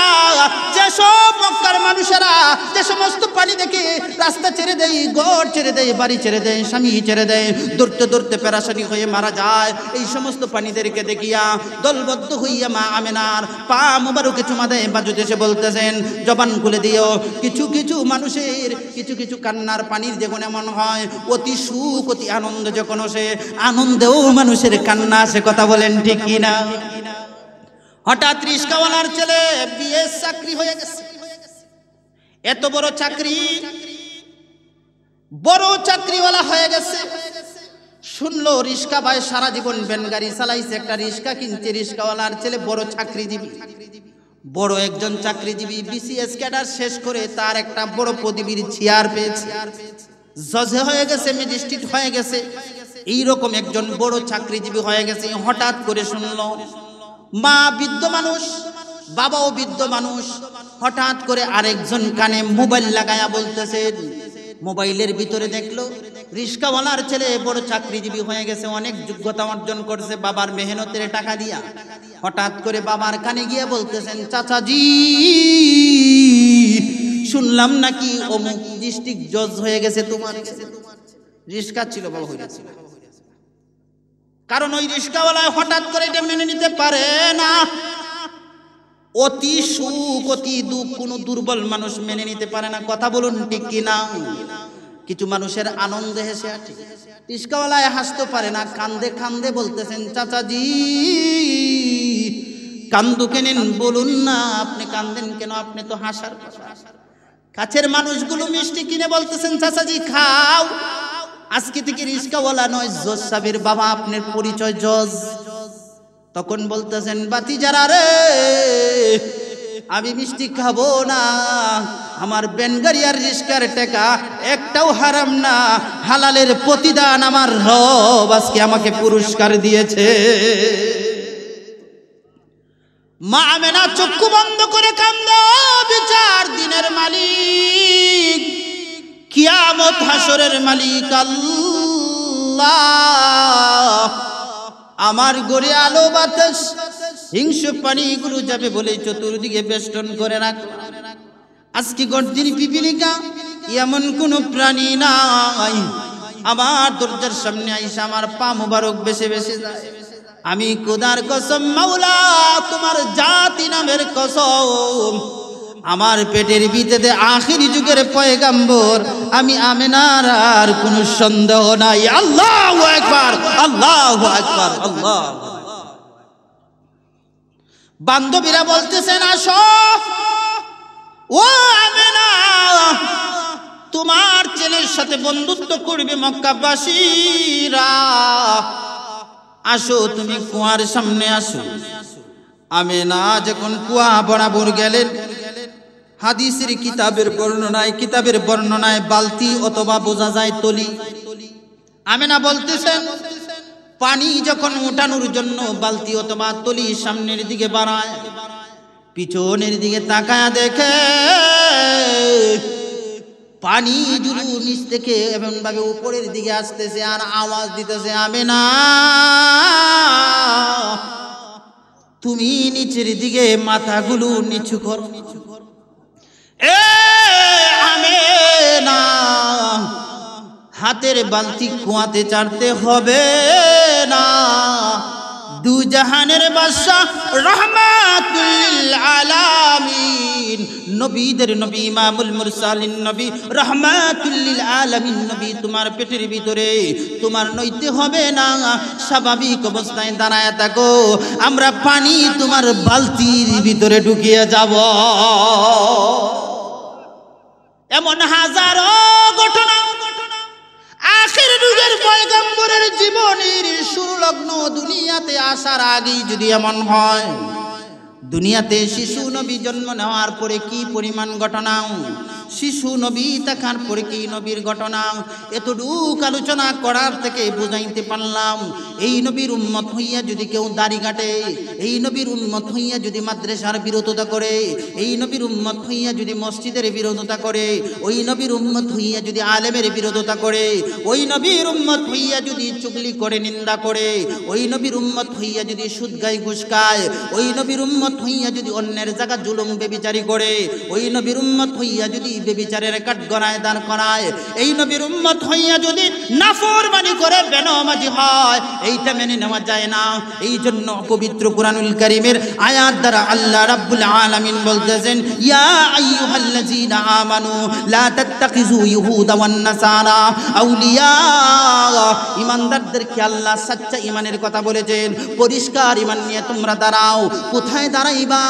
যেসব মক্কার মানুষেরা যে সমস্ত প্রাণী দেখে রাস্তা ছেড়ে দেয়, ঘর ছেড়ে দেয়, বাড়ি ছেড়ে দেয়, স্বামী ছেড়ে দেয়, দৌড়তে দৌড়তে পেরাশানি হয়ে মারা যায়, এই সমস্ত প্রাণীদেরকে দেখিয়া দলবদ্ধ হইয়া মা আমেনার পা মুবারকে চুমা দেয়। বাজুতে এসে বলতেছেন, জবান খুলে দিও। কিছু কিছু মানুষের কিছু কিছু কান্নার পানির যখন এমন হয়, অতি সুখ অতি আনন্দ যখন আসে, আনন্দেও মানুষের কান্না আসে, কথা বলেন ঠিক কিনা? হঠাৎ রিস্কাওয়ালার ছেলে বিএস চাকরি হয়ে গেছে। এত বড় চাকরি, বড় চাকরিওয়ালা হয়ে গেছে। শুনলো রিস্কা ভাই সারা জীবন ভ্যান গাড়ি চালাইছে, একটা রিস্কা কিনছে। রিস্কাওয়ালার ছেলে বড় চাকরিজীবী, বড় একজন চাকরিজীবী। বিসিএস ক্যাডার শেষ করে তার একটা বড় পদবীর চেয়ার পেয়েছে, জজে হয়ে গেছে, ম্যাজিস্ট্রেট হয়ে গেছে, এইরকম একজন বড় চাকরিজীবী হয়ে গেছে। হঠাৎ করে শুনলো মা বৃদ্ধ মানুষ, বাবাও বৃদ্ধ মানুষ। হঠাৎ করে আরেকজন কানে মোবাইল লাগায়া বলতেছেন, মোবাইলের ভিতরে দেখলো রিস্কাওয়ালার ছেলে বড় চাকরিজীবী হয়ে গেছে, অনেক যোগ্যতা অর্জন করছে বাবার মেহনতের টাকা দিয়া। হঠাৎ করে বাবার কানে গিয়ে বলতেছেন, চাচাজি শুনলাম নাকি অমুক ডিস্ট্রিক্ট জজ হয়ে গেছে তোমার। রিস্কা ছিল, বাবা হয়ে গেছে। কারণ ওই রিস্কাওয়ালায় হঠাৎ করে এটা মেনে নিতে পারে না। অতি সুখ অতি দুঃখ কোনো দুর্বল মানুষ মেনে নিতে পারে না, কথা বলুন ঠিক কিনা? কিছু মানুষের আনন্দে হেসে আছে, রিস্কাওয়ালায় হাসতে পারে না, কান্দে কান্দে বলতেছেন চাচাজি কান্দু কেনেন বলুন না, আপনি কান্দেন কেন, আপনি তো হাসার কথা। কাছের মানুষগুলো মিষ্টি কিনে বলতেছেন চাচাজি খাও, আজকে থেকে রিস্কাওয়ালা নয় জজ সাহেবের বাবা, আপনার পরিচয় জজ। তখন বলতেছেন বাতিজারা রে আমি মিষ্টি খাবো না, আমার বেনগাড়ি আর রিস্কার টাকা একটাও হারাম না, হালালের প্রতিদান আমার রব আজকে আমাকে পুরস্কার দিয়েছে। মা আমেনা চক্ষু বন্ধ করে কান্দে, বিচার দিনের মালিক, কিয়ামত হাসরের মালিক আল্লাহ, আমার গড়ে আলো বাতাস হিংস্র পানিগুলো যাবে বলে চতুর্দিকে বেষ্টন করে রাখ। আজকে গর্জিনী পিপিলিকা এমন কোন প্রাণী নাই আমার দরজার সামনে আইসা আমার পা মুবারক বেশে বেশে যায়। আমি খোদার কসম মাওলা তোমার জাতি নামের কসম, আমার পেটের ভিতরে আখিরি যুগের পয়গাম্বর আমি আমেনার আর কোনো সন্দেহ নাই। আল্লাহু আকবার, আল্লাহু আকবার, আল্লাহ। বান্ধবীরা বলতেছেন আসো ও আমেনা, তোমার ছেলের সাথে বন্ধুত্ব করবে মক্কাবাসীরা, আসো তুমি কুয়ার সামনে আসো। আমেনা যখন কুয়া বরাবর গেলেন, হাদিসের কিতাবের বর্ণনায় বালতি অথবা বোঝা যায় তলি। আমেনা বলতেছেন পানি যখন উঠানোর জন্য বালতি অথবা তলি সামনের দিকে বাড়ায়, পিছনের দিকে তাকায়া দেখে পানি জুলু নিচ থেকে এমন ভাবে উপরের দিকে আসতেছে আর আওয়াজ দিতেছে আমেনা তুমি নিচের দিকে মাথাগুলো নিচু কর। এ আমেনা হাতের বালতি কুয়াতে চাড়তে হবে না, দু জাহানের বাদশা রাহমাতুল লিল আলামিন, নবীদের নবী ইমামুল মুরসালিন নবী রাহমাতুল লিল আলামিন নবী তোমার পেটের ভিতরে তোমার নইতে হবে না, স্বাভাবিক অবস্থায় দাঁড়ায় থাকো, আমরা পানি তোমার বালতির ভিতরে ঢুকিয়ে যাব। এমন হাজারো ঘটনা আখির যুগের পয়গম্বরের জীবনের সুলগ্ন দুনিয়াতে আসার আগেই যদি এমন হয়, দুনিয়াতে শিশু নবী জন্ম নেওয়ার পরে কি পরিমাণ ঘটনা, শিশু নবী দেখার পরে কি নবীর ঘটনা, এতটুক আলোচনা করার থেকে বুঝাইতে পারলাম এই নবীর উম্মত হইয়া যদি কেউ দাড়ি কাটে, এই নবীর উম্মত হইয়া যদি মাদ্রাসার বিরোধিতা করে, এই নবীর উম্মত হইয়া যদি মসজিদের বিরোধিতা করে, ওই নবীর উম্মত হইয়া যদি আলেমের বিরোধিতা করে, ওই নবীর উম্মত হইয়া যদি চুগলি করে নিন্দা করে, ওই নবীর উম্মত হইয়া যদি সুদ গায় ঘুষ খায়, ওই নবীর উম্মত হইয়া যদি অন্যের জায়গা জুলুম বেবিচারি করে, ওই নবীর উম্মত হইয়া যদি বেবিচারের কাঠগড়ায় দাঁড় করায়, এই নবীর উম্মত হইয়া যদি নাফরমানি করে বেনামাজি হয়, এইটা মেনে নেওয়া যায় না। এই জন্য পবিত্র কুরআনুল কারীমের আয়াত দ্বারা আল্লাহ রাব্বুল আলামিন বলতেছেন ইয়া আইয়ুহাল্লাযীনা আমানু লা তাত্তাখিযু ইহুদা ওয়ান নাসারা আউলিয়া, ঈমানদারদেরকে আল্লাহ সচ্চা ঈমানের কথা বলেছেন, পরিষ্কার ঈমান নিয়ে তোমরা দাঁড়াও। কোথায় দাঁড়াইবা?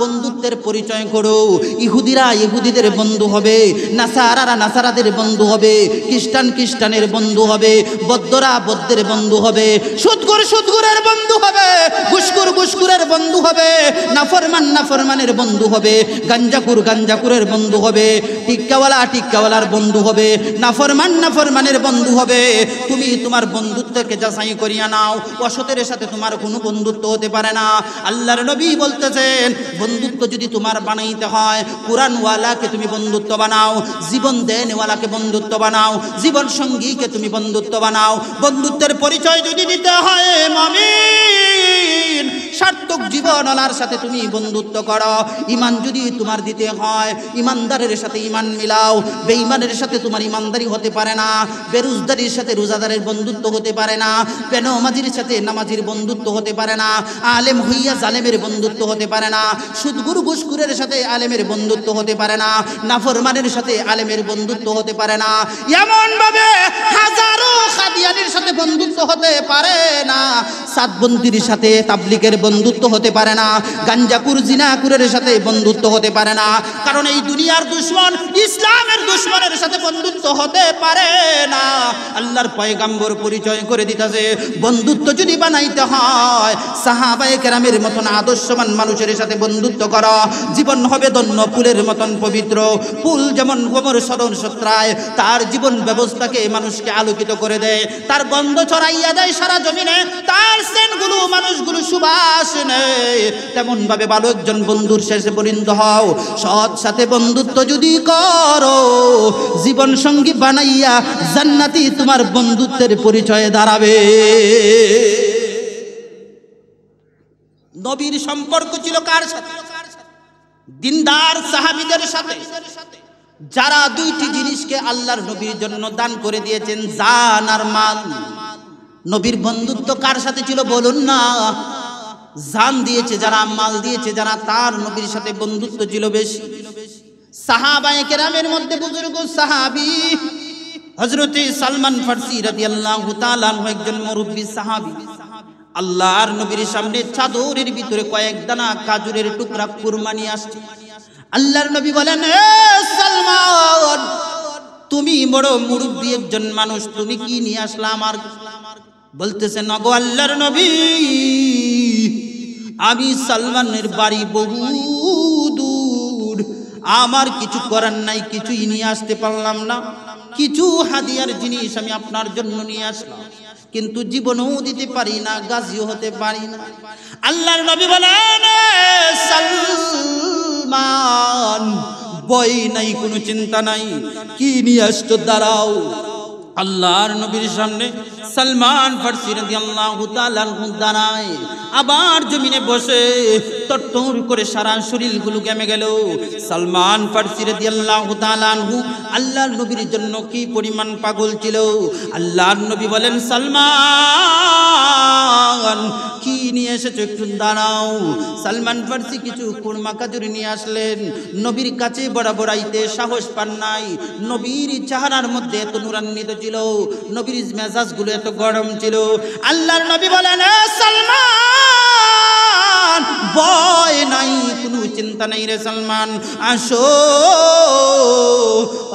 বন্ধুত্বের পরিচয় করো। ইহুদিরা ইহুদিদের বন্ধু হবে, নাসারারা নাসারাদের বন্ধু হবে, খ্রিস্টান খ্রিস্টানের বন্ধু হবে, বৌদ্ধরা বৌদ্ধের বন্ধু হবে, সুদখোর সুদখোরের বন্ধু হবে, ঘুষখোর ঘুষখোরের বন্ধু হবে, নাফরমান নাফরমানের বন্ধু হবে, গাঞ্জাখোর গাঞ্জাখোরের বন্ধু হবে, টিক্কাওয়ালা টিক্কাওয়ালার বন্ধু হবে, নাফরমান নাফরমানের বন্ধু হবে। তুমি তোমার বন্ধুত্বকে যাচাই করিয়া নাও, অসতের সাথে তোমার কোনো বন্ধুত্ব হতে পারে না। আল্লাহর নবী বলতেছেন বন্ধুত্ব যদি তোমার বানাইতে হয়, কুরআনওয়ালাকে তুমি বন্ধুত্ব বানাও, জীবন দেনওয়ালাকে বন্ধুত্ব বানাও, জীবন সঙ্গীকে তুমি বন্ধুত্ব বানাও। বন্ধুত্বের পরিচয় যদি দিতে হয় মুমিন স্বার্থ হোক জীবনওয়ালার সাথে তুমি বন্ধুত্ব করো। ঈমান যদি তোমার দিতে হয়, ঈমানদারের সাথে ঈমান মিলাও। বেঈমানের সাথে তোমার ঈমানদারি হতে পারে না, বেরোজদারির সাথে রোজাদারের বন্ধুত্ব হতে পারে না, বেনামাজির সাথে নামাজির বন্ধুত্ব হতে পারে না, আলেম হইয়া জালেমের বন্ধুত্ব হতে পারে না, সুদগুরু ঘুষখোরের সাথে আলেমের বন্ধুত্ব হতে পারে না, নাফরমানের সাথে আলেমের বন্ধুত্ব হতে পারে না। এমন ভাবে হাজারো কাদিয়ানির সাথে বন্ধুত্ব হতে পারে না, সাতবন্দির সাথে তাবলিগের বন্ধুত্ব হতে পারে না, গাঞ্জাকুর জিনাকুরের সাথে বন্ধুত্ব হতে পারে না। কারণ এই দুনিয়ার দুশমন ইসলামের দুশমনের সাথে বন্ধুত্ব হতে পারে না। আল্লাহর পয়গাম্বর পরিচয় করে দিতেছে, বন্ধুত্ব যদি বানাইতে হয় সাহাবায়ে কেরামের মতন আদর্শবান মানুষের সাথে বন্ধুত্ব করো, জীবন হবে ধন্য ফুলের মতন পবিত্র। ফুল যেমন গোমর সরণ সত্রায় তার জীবন ব্যবস্থাকে মানুষকে আলোকিত করে দেয়, তার গন্ধ ছড়াইয়া দেয় সারা জমিনে, তার সেন্টগুলো মানুষগুলো সুবাস নেয়, তেমন ভাবে ভালো একজন বন্ধুর শেষে পরিণত হও। সৎ সাথে বন্ধুত্ব যদি করো, জীবন সঙ্গী বানাইয়া জান্নাতি তোমার বন্ধুত্বের পরিচয়ে দাঁড়াবে। নবীর সম্পর্ক ছিল কার সাথে? দিনদার সাহাবীদের সাথে, যারা দুইটি জিনিসকে আল্লাহর নবীর জন্য দান করে দিয়েছেন, জান আর মাল। নবীর বন্ধুত্ব কার সাথে ছিল বলুন না? জান দিয়েছে যারা, মাল দিয়েছে যারা, তার নবীর সাথে বন্ধুত্ব ছিল বেশি। সাহাবায়ে কেরামের মধ্যে বুজুর্গ সাহাবী হযরতে সালমান ফারসি রাদিয়াল্লাহু তাআলা আনহু একজন মুরব্বী সাহাবী। আল্লাহর নবীর সামনে চাদরের ভিতরে কয়েক দানা কাজুরের টুকরা কুরবানি আসছে। আল্লাহর নবী বলেন, এ সালমান, তুমি বড় মুরব্বী একজন মানুষ, তুমি কি নিয়ে আসলা আমার? বলতেছে, না গো আল্লাহর নবী, আমি সালমানের বাড়ি বহু দূর, আমার কিছু করার নাই, কিছুই নিয়ে আসতে পারলাম না। কিছু হাদিয়ার জিনিস আমি আপনার জন্য নিয়ে আসলাম, কিন্তু জীবনও দিতে পারি না, গাজীও হতে পারি না। আল্লাহর নবী বলেন, সালমান, ভয় নাই, কোনো চিন্তা নাই, কি নিয়ে আসছো দাঁড়াও। আল্লাহর নবীর সামনে সালমান ফারসি রাদিয়াল্লাহু তাআলা আনহু দাঁড়ায়, আবার জমিনে বসে তরতর করে সারা শরীরগুলো ঘেমে গেল। সালমান ফারসি রাদিয়াল্লাহু তাআলা আনহু আল্লাহর নবীর জন্য কি পরিমাণ পাগল ছিল। আল্লাহর নবী বলেন, সালমান, কি নিয়ে এসেছো একটু দাঁড়াও। সালমান ফারসি কিছু কুরমা কাজুরি নিয়ে আসলেন। নবীর কাছে বড়াইতে সাহস পান নাই। নবীর চেহারার মধ্যে এত নূরান্বিত ছিল, নবীর মেজাজগুলো এত গরম ছিল। আল্লাহর নবী বলেন, সালমান, ভয় নাই, কোনো চিন্তা নাই রে সালমান, আসো।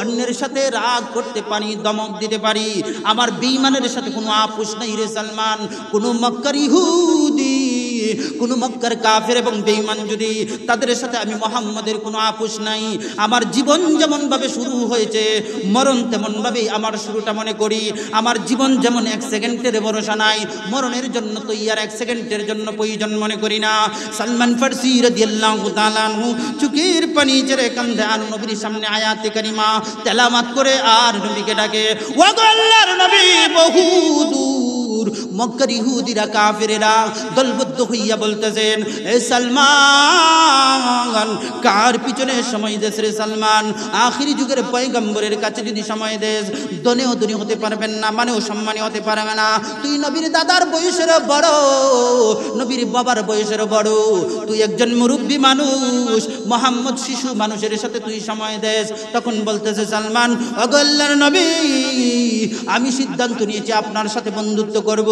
অন্যের সাথে রাগ করতে পারি, দমক দিতে পারি, আমার বেঈমানের সাথে কোনো আপোষ নাই রে সালমান। কোনো মক্কার ইহুদি, কোনো মক্কার কাফের এবং বেঈমান যদি, তাদের সাথে আমি মুহাম্মাদের কোনো আপোষ নাই। আমার জীবন যেমন ভাবে শুরু হয়েছে, মরণ তেমন ভাবেই আমার শুরুটা মনে করি। আমার জীবন যেমন এক সেকেন্ডের ভরসা নাই, মরণের জন্য তো ইয়ার এক সেকেন্ডের জন্য প্রয়োজন মনে করি না। সালমান ফারসি রাদিয়াল্লাহু তাআলা আনহু চোখের পানি ছেড়ে কান্দে আর নবীর সামনে আয়াতে কারিমা তেলাওয়াত করে আর নবীকে ডাকে, ওগো আল্লাহর নবী, বহু দূর মক্কার ইহুদিরা কাফেরেরা দলবদ্ধ হইয়া বলতেছেন, এ সালমান, কার পিছনে সময় দেশ রে সালমান? আখিরি যুগের পয়গম্বরের কাছে যদি সময় দেশ, দনেও ধনী হতে পারবেন না, মানেও সম্মানী হতে পারবে না। তুই নবীর দাদার বয়সের বড়, নবীর বাবার বয়সের বড়, তুই একজন মুরব্বী মানুষ, মুহাম্মদ শিশু মানুষের সাথে তুই সময় দেশ। তখন বলতেছে সালমান, ওগো আল্লাহর নবী, আমি সিদ্ধান্ত নিয়েছি আপনার সাথে বন্ধুত্ব করব।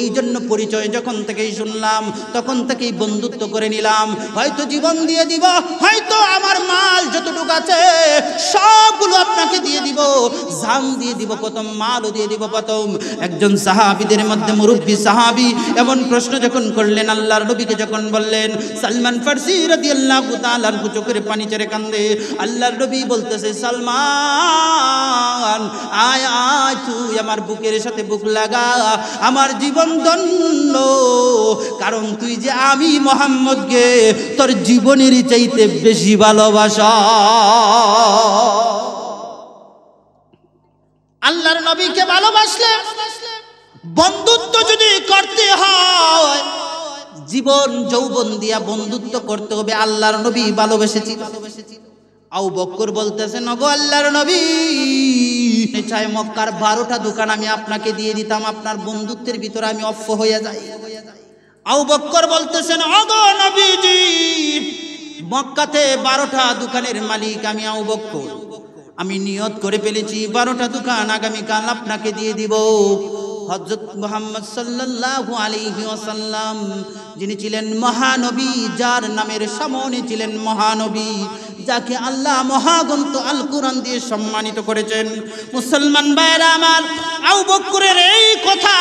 এই জন্য পরিচয় যখন থেকেই শুনলাম তখন থেকেই বন্ধুত্ব করে নিলাম। হয়তো জীবন দিয়ে দিব, হয়তো আমার মাল যতটুকু আছে সবগুলো আপনাকে দিয়ে দিব, জান দিয়ে দিব প্রথম, মালও দিয়ে দিব প্রথম। একজন সাহাবীদের মধ্যে মুরব্বী সাহাবী এমন প্রশ্ন যখন করলেন, আল্লাহর নবীকে যখন বললেন, সালমান ফারসি রাদিয়াল্লাহু তাআলা আনহু চোখের পানি ছেড়ে কান্দে। আল্লাহর নবী বলতেছে, সালমান, আয় আয়, তুই আমার বুকের সাথে বুক লাগা, আমার জীবন ধন্য, কারণ তুই যে আমি মুহাম্মদকে তোর জীবনের চাইতে বেশি ভালোবাসা। আল্লাহর নবীকে ভালোবাসলে বন্ধুত্ব যদি করতে হয়, জীবন যৌবন দিয়া বন্ধুত্ব করতে হবে। আল্লাহর নবী ভালোবেসেছিল। আবু বকর বলতেছেন, ওগো আল্লাহর নবী, চাই মক্কার 12টা দোকান আমি আপনাকে দিয়ে দিতাম, আপনার বন্ধুত্বের ভিতরে আমি অফ হয়ে যাই। আবু বকর বলতেছেন, ওগো নবীজি, মক্কাতে 12টা দোকানের মালিক আমি আবু বকর। আমি নিয়ত করে ফেলেছি 12টা দোকান আগামীকাল আপনাকে দিয়ে দিব। হযরত মুহাম্মদ সাল্লাল্লাহু আলাইহি ওয়াসাল্লাম, যিনি ছিলেন মহানবী, যার নামের সামনে ছিলেন মহানবী, যাকে আল্লাহ মহাগ্রন্থ আল কোরআন দিয়ে সম্মানিত করেছেন। মুসলমান ভাইরা আমার, আবু বকরের এই কথা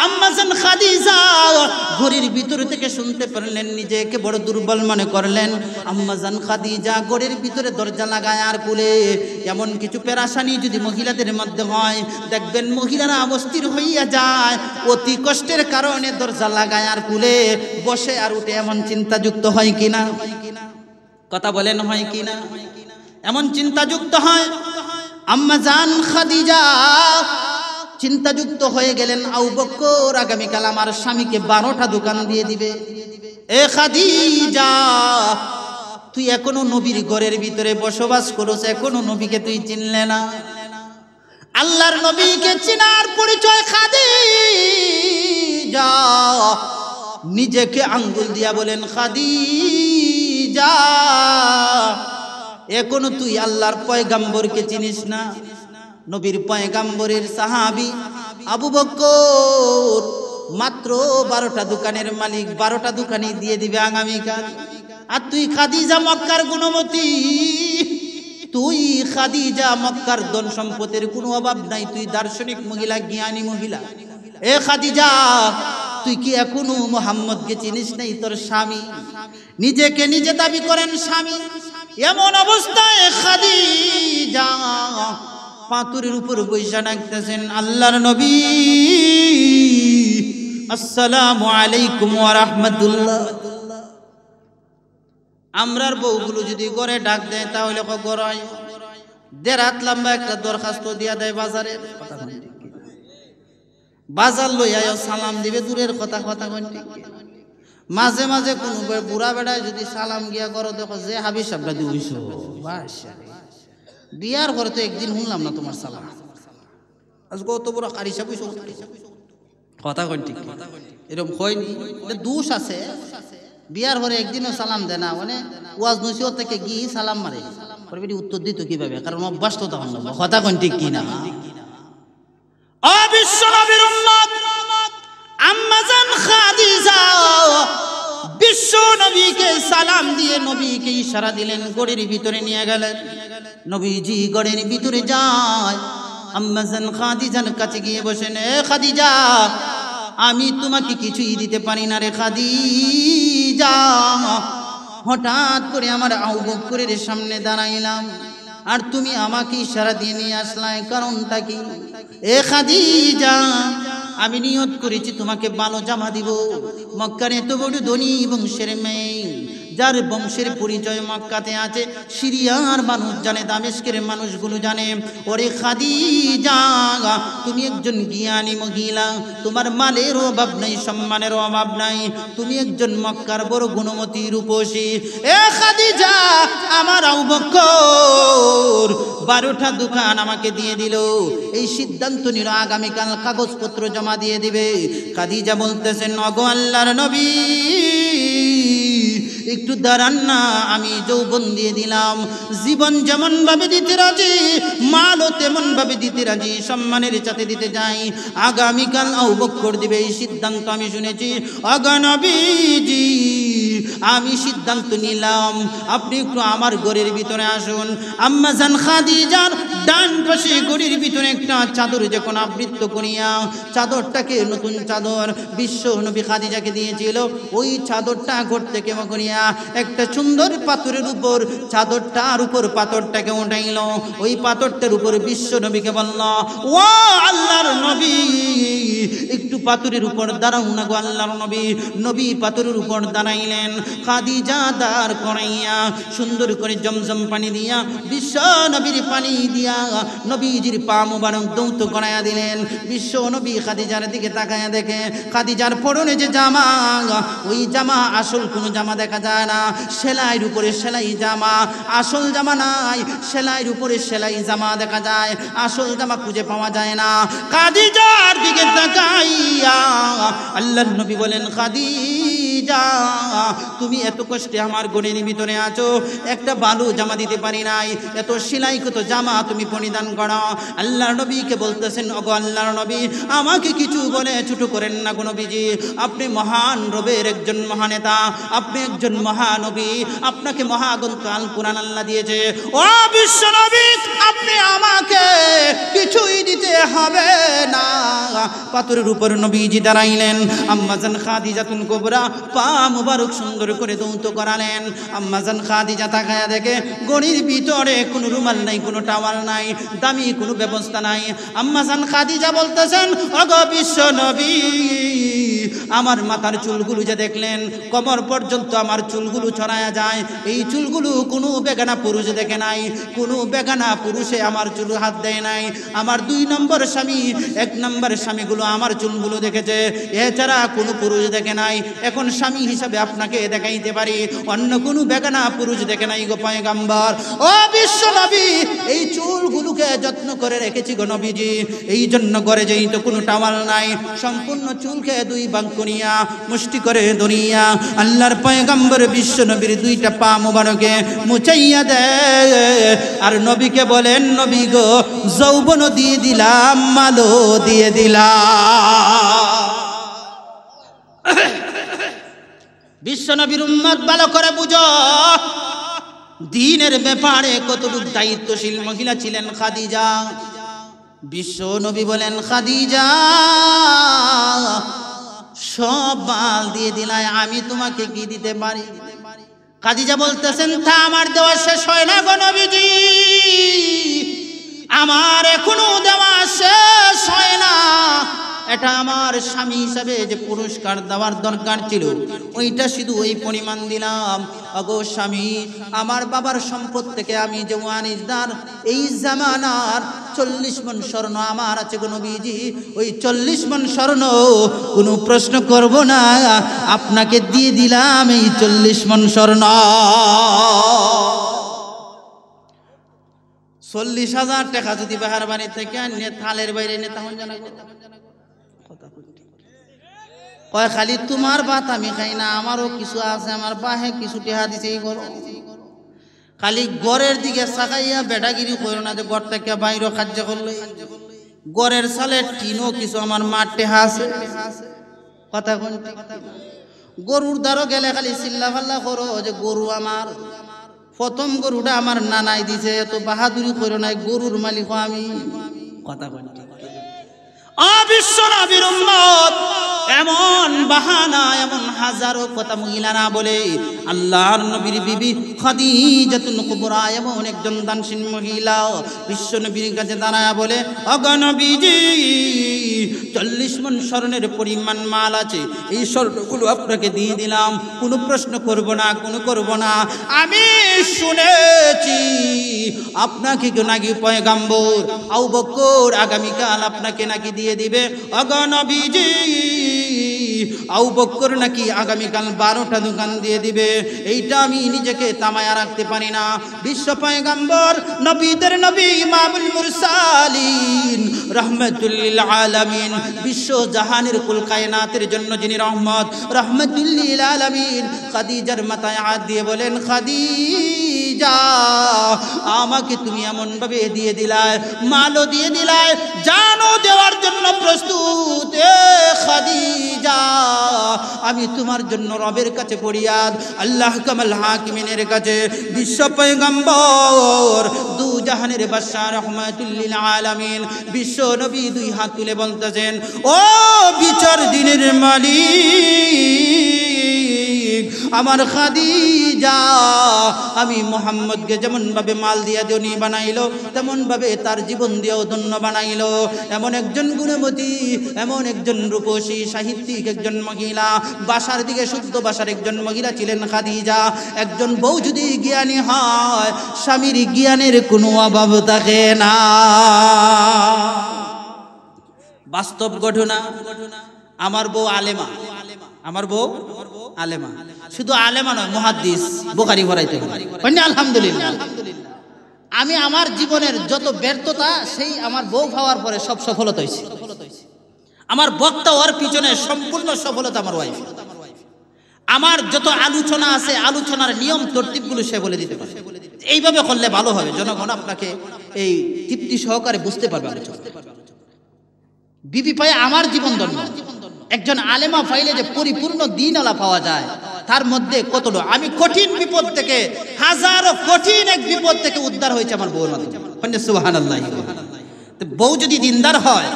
আম্মা জান খাদিজা ঘরের ভিতর থেকে শুনতে পারলেন, নিজেকে বড় দুর্বল মনে করলেন। আম্মা জান খাদিজা ঘরের ভিতরে দরজা লাগায় আর কুলে। এমন কিছু পেরেশানি যদি মহিলাদের মধ্যে হয়, দেখবেন মহিলারা অস্থির হইয়া যায়, অতি কষ্টের কারণে দরজা লাগায় আর কুলে বসে আর উঠে, এমন চিন্তাযুক্ত হয় কিনা? কথা বলেন, হয় কিনা? এমন চিন্তাযুক্ত হয়। আম্মা জান খাদিজা চিন্তাযুক্ত হয়ে গেলেন, আবু বকর আগামীকাল আমার স্বামীকে 12টা দোকান দিয়ে দিবে। এ খাদিজা, তুই এখনো নবীর ঘরের ভিতরে বসবাস করছ, এখনো নবীকে তুই চিনলে না। আল্লাহর নবীকে চিনার পরিচয় খাদিজা নিজেকে আঙ্গুল দিয়া বলেন, খাদিজা, এখনো তুই আল্লাহর পয়গাম্বরকে চিনিস না? নবীর পয়গাম্বরের সাহাবী আবু বকর মাত্র 12টা দোকানের মালিক, 12টা দোকানই দিয়ে দিবে আগামীকাল। আর তুই খাদিজা মক্কার গুণমতী, তুই খাদিজা মক্কার ধন সম্পদের কোনো অভাব নাই, তুই দার্শনিক মহিলা, জ্ঞানী মহিলা। এ খাদিজা, তুই কি এখনো মুহাম্মদকে চিনিস নাই? তোর স্বামী নিজেকে নিজে দাবি করেন স্বামী। এমন অবস্থায় খাদিজা পাথরের উপর বৈশা ডাকতেছেন, আল্লাহর নবী, আসসালামু আলাইকুম ওয়া রাহমাতুল্লাহ। আমরার বউগুলো যদি ঘরে ডাক দেয় তাহলে গড়ায় 1.5 হাত লম্বা একটা দরখাস্ত দিয়া দেয় বাজারে, বাজার লইয়া সালাম দিবে, দূরের কথা কথা কইতে। মাঝে মাঝে কোন বুড়া বেড়ায় যদি সালাম গিয়া করো, দেখো যে হাবি সাবরা দিইছো, বিয়ার ঘরে তো একদিন শুনলাম না তোমার সালাম, আজকে অত বড় কারি সাবি কথা কই, ঠিক এরকম হয়নি, দোষ আছে। বিয়ার ঘরে একদিনও সালাম দেয় না, মানে ওয়াজ নসিহত থেকে গিয়ে সালাম মারে, উত্তর দিত কিভাবে? কারণ অভ্যাস তো তখন কথা কই, ঠিক কিনা? বিশ্ব নবীর উম্মত আম্মা জান খাদিজা বিশ্ব নবীকে সালাম দিয়ে নবীকে ইশারা দিলেন, গড়ের ভিতরে নিয়ে গেলেন। নবীজি গড়ের ভিতরে যায়, আম্মা জান খাদিজার কাছে গিয়ে বসেন, এ খাদিজা, আমি তোমাকে কিছুই দিতে পারি না রে খাদিজা, হঠাৎ করে আমার আবু বকরের সামনে দাঁড়াইলাম আর তুমি আমাকে ইশারা দিয়ে নিয়ে আসলাই, কারণটা কি? এ খাদিজা, আমি নিয়ত করেছি তোমাকে ভালো জামা দিব। মক্কার এত বড় ধনী বংশের মেয়ে, যার বংশের পরিচয় মক্কাতে আছে, সিরিয়ার মানুষ জানে, দামেস্কের মানুষগুলো জানে। ওরে খাদিজা, তুমি একজন জ্ঞানী মহিলা, তোমার মালের অভাব নাই, সম্মানের অভাব নাই, তুমি একজন মক্কার বড় গুণমতী রূপসী। এ খাদিজা, আমার আবু বকর 12টা দোকান আমাকে দিয়ে দিল, এই সিদ্ধান্ত নিল আগামীকাল কাগজপত্র জমা দিয়ে দিবে। খাদিজা বলতেছেন, ওগো আল্লাহর নবী, একটু দাঁড়ান না, আমি যৌবন দিয়ে দিলাম, জীবন যেমন ভাবে দিতে রাজি, মালও তেমন ভাবে দিতে রাজি, সম্মানের সাথে দিতে যাই। আগামীকাল আবু বকর দিবে, এই সিদ্ধান্ত আমি শুনেছি। ওগো নবীজি, আমি সিদ্ধান্ত নিলাম, আপনি একটু আমার ঘরের ভিতরে আসুন। আম্মা জান খাদিজার ডান পাশে ঘরের ভিতরে একটা চাদর যখন আবৃত করিয়া, চাদরটাকে নতুন চাদর বিশ্ব নবী খাদিজাকে দিয়েছিল, ওই চাদরটা ঘর থেকে করিয়া একটা সুন্দর পাথরের উপর চাদরটার উপর পাথরটাকে উঠাইল। ওই পাথরটার উপর বিশ্ব নবীকে বলল, ও আল্লাহর নবী, একটু পাথরের উপর দাঁড়াও না গো আল্লাহর নবী। নবী পাথরের উপর দাঁড়াইলেন, খাদিজা দাঁড় করাইয়া সুন্দর করে জমজম পানি দিয়া বিশ্ব নবীর পানি দিয়া নবীজির পা মুবারক দৌত করাইয়া দিলেন। বিশ্ব নবী খাদিজার দিকে তাকায়া দেখে খাদিজার পরনে যে জামা, ওই জামা আসল কোনো জামা দেখা যায় না, সেলাইয়ের উপরে সেলাই জামা, আসল জামা নাই, সেলাইয়ের উপরে সেলাই জামা দেখা যায়, আসল জামা খুঁজে পাওয়া যায় না। খাদিজার দিকে তাকাইয়া আল্লাহর নবী বলেন, খাদিজা তুমি এত কষ্টে আমার গড়ির ভিতরে আছো, একটা বালু জামা দিতে পারি নাই, এত সেলাই কত জামা তুমি পরিধান করো। আল্লাহর নবীকে বলতেছেন, ওগো আল্লাহর নবী আমাকে কিছু বলে ছোট করেন না গো নবীজি, আপনি মহান রবের একজন মহানেতা, আপনি একজন মহানবী, আপনাকে মহাগ্রন্থ আল কুরআন আল্লাহ দিয়েছে। ও বিশ্ব নবী আপনি আমাকে কিছুই দিতে হবে না। পাথরের উপর নবীজি দাঁড়াইলেন, আম্মাজান খাদিজাতুল কুবরা পা মুবারক সুন্দর করে দৌত করালেন। আম্মাজান খাদিজা তাকায়া দেখে গড়ির ভিতরে কোনো রুমাল নাই, কোনো টাওয়াল নাই, দামি কোনো ব্যবস্থা নাই। আম্মাজান খাদিজা বলতেছেন, ওগো বিশ্ব নবী আমার মাথার চুলগুলো যে দেখলেন কোমর পর্যন্ত আমার চুলগুলো ছড়ায়া যায়, এই চুলগুলো কোনো বেগানা পুরুষ দেখে নাই, কোনো বেগানা পুরুষে আমার চুল হাত দেয় নাই। আমার 2 নম্বর স্বামী 1 নম্বর স্বামীগুলো আমার চুলগুলো দেখেছে, এছাড়া কোনো পুরুষ দেখে নাই। এখন স্বামী হিসাবে আপনাকে দেখাইতে পারি, অন্য কোনো বেগানা পুরুষ দেখে নাই গো পয়গম্বর। ও বিশ্ব নবী এই চুলগুলোকে যত্ন করে রেখেছি গো নবীজি, এই জন্য ঘরে যেই তো কোনো টাওয়াল নাই, সম্পূর্ণ চুলকে 2 ভাগ করিয়া মুষ্টি করে ধরিয়া আল্লাহর পয়গম্বর বিশ্ব নবীর 2টা পা মুবারকে মুছাইয়া দেয় আর নবীকে বলেন, নবী গো যৌবন দিয়ে দিলাম, মালো দিয়ে দিলাম। বিশ্ব নবীর উম্মত ভালো করে বুঝো, দ্বীনের ব্যাপারে কতটুকু দায়িত্বশীল মহিলা ছিলেন খাদিজা। বিশ্ব নবী বলেন, খাদিজা সব মাল দিয়ে দিলাই, আমি তোমাকে কি দিতে পারি? খাদিজা বলতেছেন, তা আমার দেওয়া শেষ হয় না গো নবীজি, আমার এখনো দেওয়া শেষ হয় না। এটা আমার স্বামী হিসাবে যে পুরস্কার দেওয়ার দরকার ছিল, ওইটা শুধু ওই পরিমাণ দিলাম। অগো স্বামী, আমার বাবার সম্পদ থেকে আমি যে ওয়ারিসদার, এই জামানার 40 মণ স্বর্ণ আমার আছে গো নবীজি, ওই 40 মণ স্বর্ণ কোনো প্রশ্ন করব না, আপনাকে দিয়ে দিলাম এই 40 মণ স্বর্ণ। 40,000 টাকা যদি বাহার বাড়ি থেকে আনিয়ে থালের বাইরে নিয়ে তখন জানা কয়, খালি তোমার ভাত আমি খাই না, আমারও কিছু আছে, আমার বাহে কিছু টেহা দিছে, এই করো। খালি গড়ের দিকে সাকাইয়া বেটাগিরি করো না যে গড় থেকে বাইরে কার্য করলো। গড়ের সালে টিনও কিছু আমার মার টেহা আছে, কথা কোন গরুর দ্বারও গেলে খালি চিল্লা ফাল্লা করো যে গরু আমার, প্রথম গরুটা আমার নানাই দিছে, তো বাহাদুরি করো নাই, গরুর মালিক আমি, কথা কোন। বিশ্ব নবীর উম্মত এমন বাহানা, এমন হাজারো কথা মহিলারা বলে। আল্লাহর নবীর বিবি খাদিজাতুল কুবরা এমন একজন দানশীল মহিলা বিশ্ব নবীর কাছে দাঁড়ায় বলে, ওগো নবীজি 40 মণ স্বর্ণের পরিমাণ মাল আছে, এই স্বর্ণগুলো আপনাকে দিয়ে দিলাম, কোনো প্রশ্ন করব না, কোনো করব না। আমি শুনেছি আপনাকে কেউ নাকি পয়গম্বর আবু বকর আগামীকাল আপনাকে নাকি দিয়ে দিবে। ওগো নবীজি আবু বকর নাকি আগামীকাল 12টা দোকান দিয়ে দিবে, এইটা আমি নিজেকে তামায়া রাখতে পারি না। বিশ্ব পয়গম্বর নবীদের নবী ইমামুল মুরসালিন রাহমাতুল লিল আলামিন, বিশ্ব জাহানের কুল কায়নাতের জন্য যিনি রহমত, রাহমাতুল লিল আলামিন খাদিজার মাথায় হাত দিয়ে বলেন, খাদিজা আমাকে তুমি এমন ভাবে দিয়ে দিলায়, মালও দিয়ে দিলায়, জানও দেওয়ার জন্য প্রস্তুত। খাদিজা আমি তোমার জন্য রবের কাছে ফরিয়াদ, আল্লাহ কামাল হাকিমিনের কাছে, বিশ্ব পয়গম্বর 2 জাহানের বাদশা রাহমাতুল লিল আলামিন বিশ্ব নবী 2 হাত তুলে বলতেছেন, ও বিচার দিনের মালিক আমার খাদিজা আমি মুহাম্মদকে যেমন ভাবে মাল দিয়া ধনী বানাইলো তেমন ভাবে তার জীবন দিয়েও ধন্য বানাইলো। এমন একজন গুণবতী, এমন একজন রূপসী সাহিত্যিক একজন মহিলা, ভাষার দিকে শুদ্ধ ভাষার একজন মহিলা ছিলেন খাদিজা। একজন বউ যদি জ্ঞানী হয়, স্বামীর জ্ঞানের কোনো অভাব থাকে না। বাস্তব ঘটনা, আমার বউ আলেমা, আমার বউ আলেমা, শুধু আলেমা নয়, মুহাদ্দিস, বুখারী পড়াইতে হয়। আলহামদুলিল্লাহ, আমি আমার জীবনের যত ব্যর্থতা সেই আমার বউ পাওয়ার পরে সব সফলতা হয়েছে। আমার বক্তা ওর পিছনে সম্পূর্ণ সফলতা আমার ওয়াইফ। আমার যত আলোচনা আছে আলোচনার নিয়ম তরতিবগুলো সে বলে দিতে পারে। এইভাবে করলে ভালো হবে, জনগণ আপনাকে এই তৃপ্তি সহকারে বুঝতে পারবে। বিবি পায় আমার জীবন ধন্য। একজন আলেমা পাইলে যে পরিপূর্ণ দিন আলা পাওয়া যায়, তার মধ্যে কতটা আমি কঠিন বিপদ থেকে, হাজারো কঠিন এক বিপদ থেকে উদ্ধার হয়েছে আমার বউর মাধ্যমে। সুবহানাল্লাহ। বউ যদি দিনদার হয়,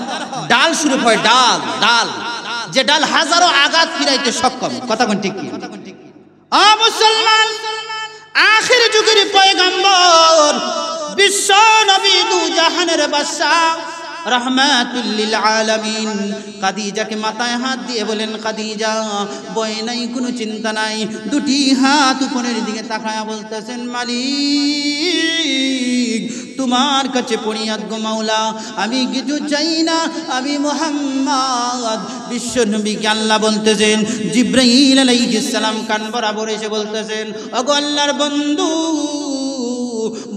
ডাল শুরু হয়, ডাল ডাল যে ডাল হাজারো আঘাত ফিরাইতে সক্ষম। কথা কোন ঠিক কি? আ মুসলমান, আখির যুগের পয়গম্বর, বিশ্ব নবী, দু জাহানের বাদশা, রাহমাতুল লিল আলামিন খাদিজাকে মাথায় হাত দিয়ে বলেন, খাদিজা ভয় নাই, কোনো চিন্তা নাই। দুটি হাত উপরের দিকে তাকায়া বলতেছেন, মালিক তোমার কাছে পড়িয়াত গো মাওলা, আমি কিছু চাই না, আমি মুহাম্মদ বিশ্ব নবীকে আল্লাহ বলতেছেন, জিবরাইল আলাইহিস সালাম কান বরাবর এসে বলতেছেন, ওগো আল্লাহর বন্ধু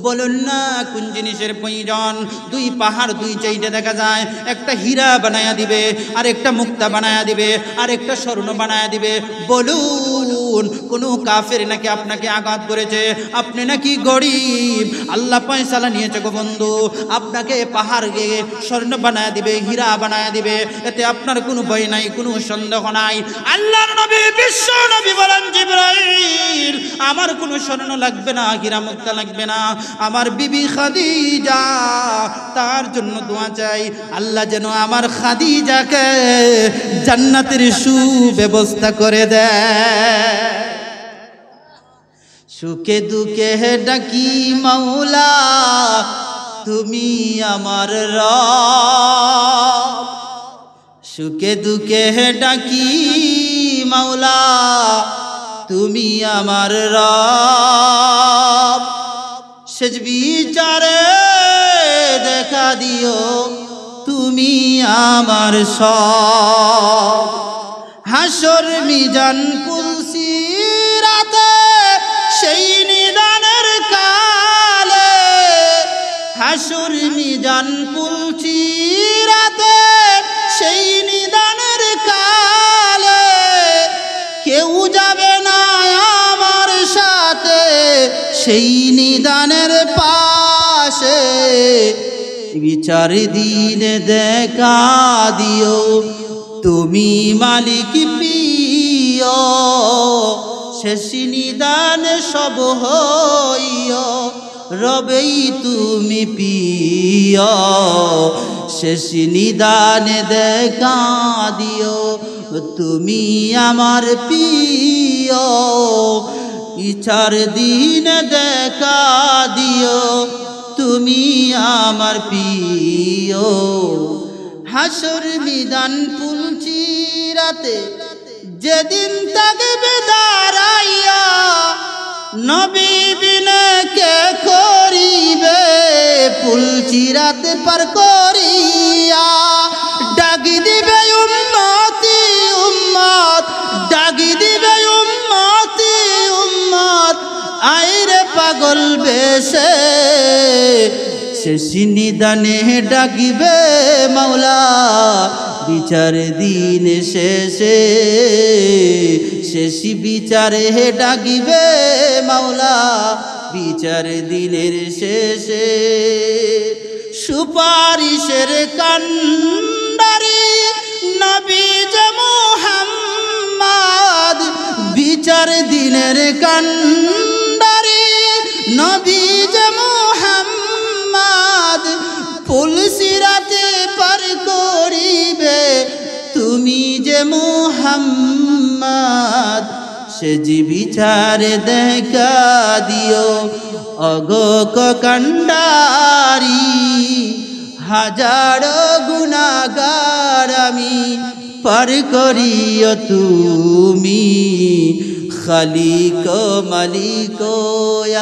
বলুন না কোন জিনিসের প্রয়োজন। দুই পাহাড় দুই চাইতে দেখা যায়, একটা হীরা বানায়া দিবে, আর একটা মুক্তা বানায়া দিবে, আর একটা স্বর্ণ বানায়া দিবে। বলুন কোন কাফের নাকি আপনাকে আঘাত করেছে? আপনি নাকি গরিব, আল্লাহ পয়সালা নিয়েছে গো বন্ধু, আপনাকে পাহাড় গিয়ে স্বর্ণ বানায়া দিবে, হীরা বানায়া দিবে, এতে আপনার কোনো ভয় নাই, কোনো সন্দেহ নাই। আল্লাহর নবী বিশ্ব নবী বলেন, জিবরাইল আমার কোনো স্বর্ণ লাগবে না, হীরা মুক্তা লাগবে না, আমার বিবি খাদিজা তার জন্য দোয়া চাই, আল্লাহ যেন আমার খাদিজাকে জান্নাতের সুব্যবস্থা করে দেয়। সুখে দুঃখে ডাকি মাওলা তুমি আমার রব, সুখে দুঃখে ডাকি মাওলা তুমি আমার রব, শেষ বিচারে দেখা দিও তুমি আমার সব। হাসর মিজান পুলসিরাতে সেই নিদানের কালে, হাসর মিজান পুলসিরাতে সেই নিদানের কালে, কেউ যাবে না আমার সাথে সেই নিদানের পাশে। বিচার দিনে দেখা দিও তুমি মালিক প্রিয়, শেষ নিদানে সব হইও রবেই তুমি প্রিয়, শেষ নিদানে দেখা দিও তুমি আমার প্রিয়, ইচ্ছার দিন দেখা দিও তুমি আমার প্রিয়। হাসর মিদান পুলসিরাতে যেদিন থাকবে দাঁড়াইয়া, নবী বিনে কে করিবে পুলসিরাতে পার করিয়া। ডাকি দিবে উম্মতি উম্মত, ডাকি দিবে উম্মতি উম্মত, আইরে পাগল বেশে, শেষ নিদানে ডাকিবে মাওলা বিচার দিন শেষে, শেষ বিচারে ডাকিবে মাওলা বিচার দিনের শেষে। সুপারিশের কান্ডারি নবী যে মুহাম্মদ, বিচার দিনের কান্ডারি নবী যে মুহাম্মদ, পুলসিরাতে পার করিবে তুমি যে মুহাম্মদ, সে জি বিচারে দেখা দিও অগো কান্ডারি হাজারো গুনাহগার আমি পার করিও তুমি খালিক মালিক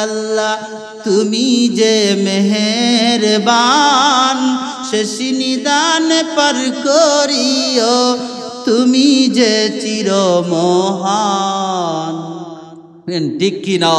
আল্লাহ তুমি যে মেহেরবান শেষ নিদান পার করিও তুমি যে চির মহান ঠিক কি না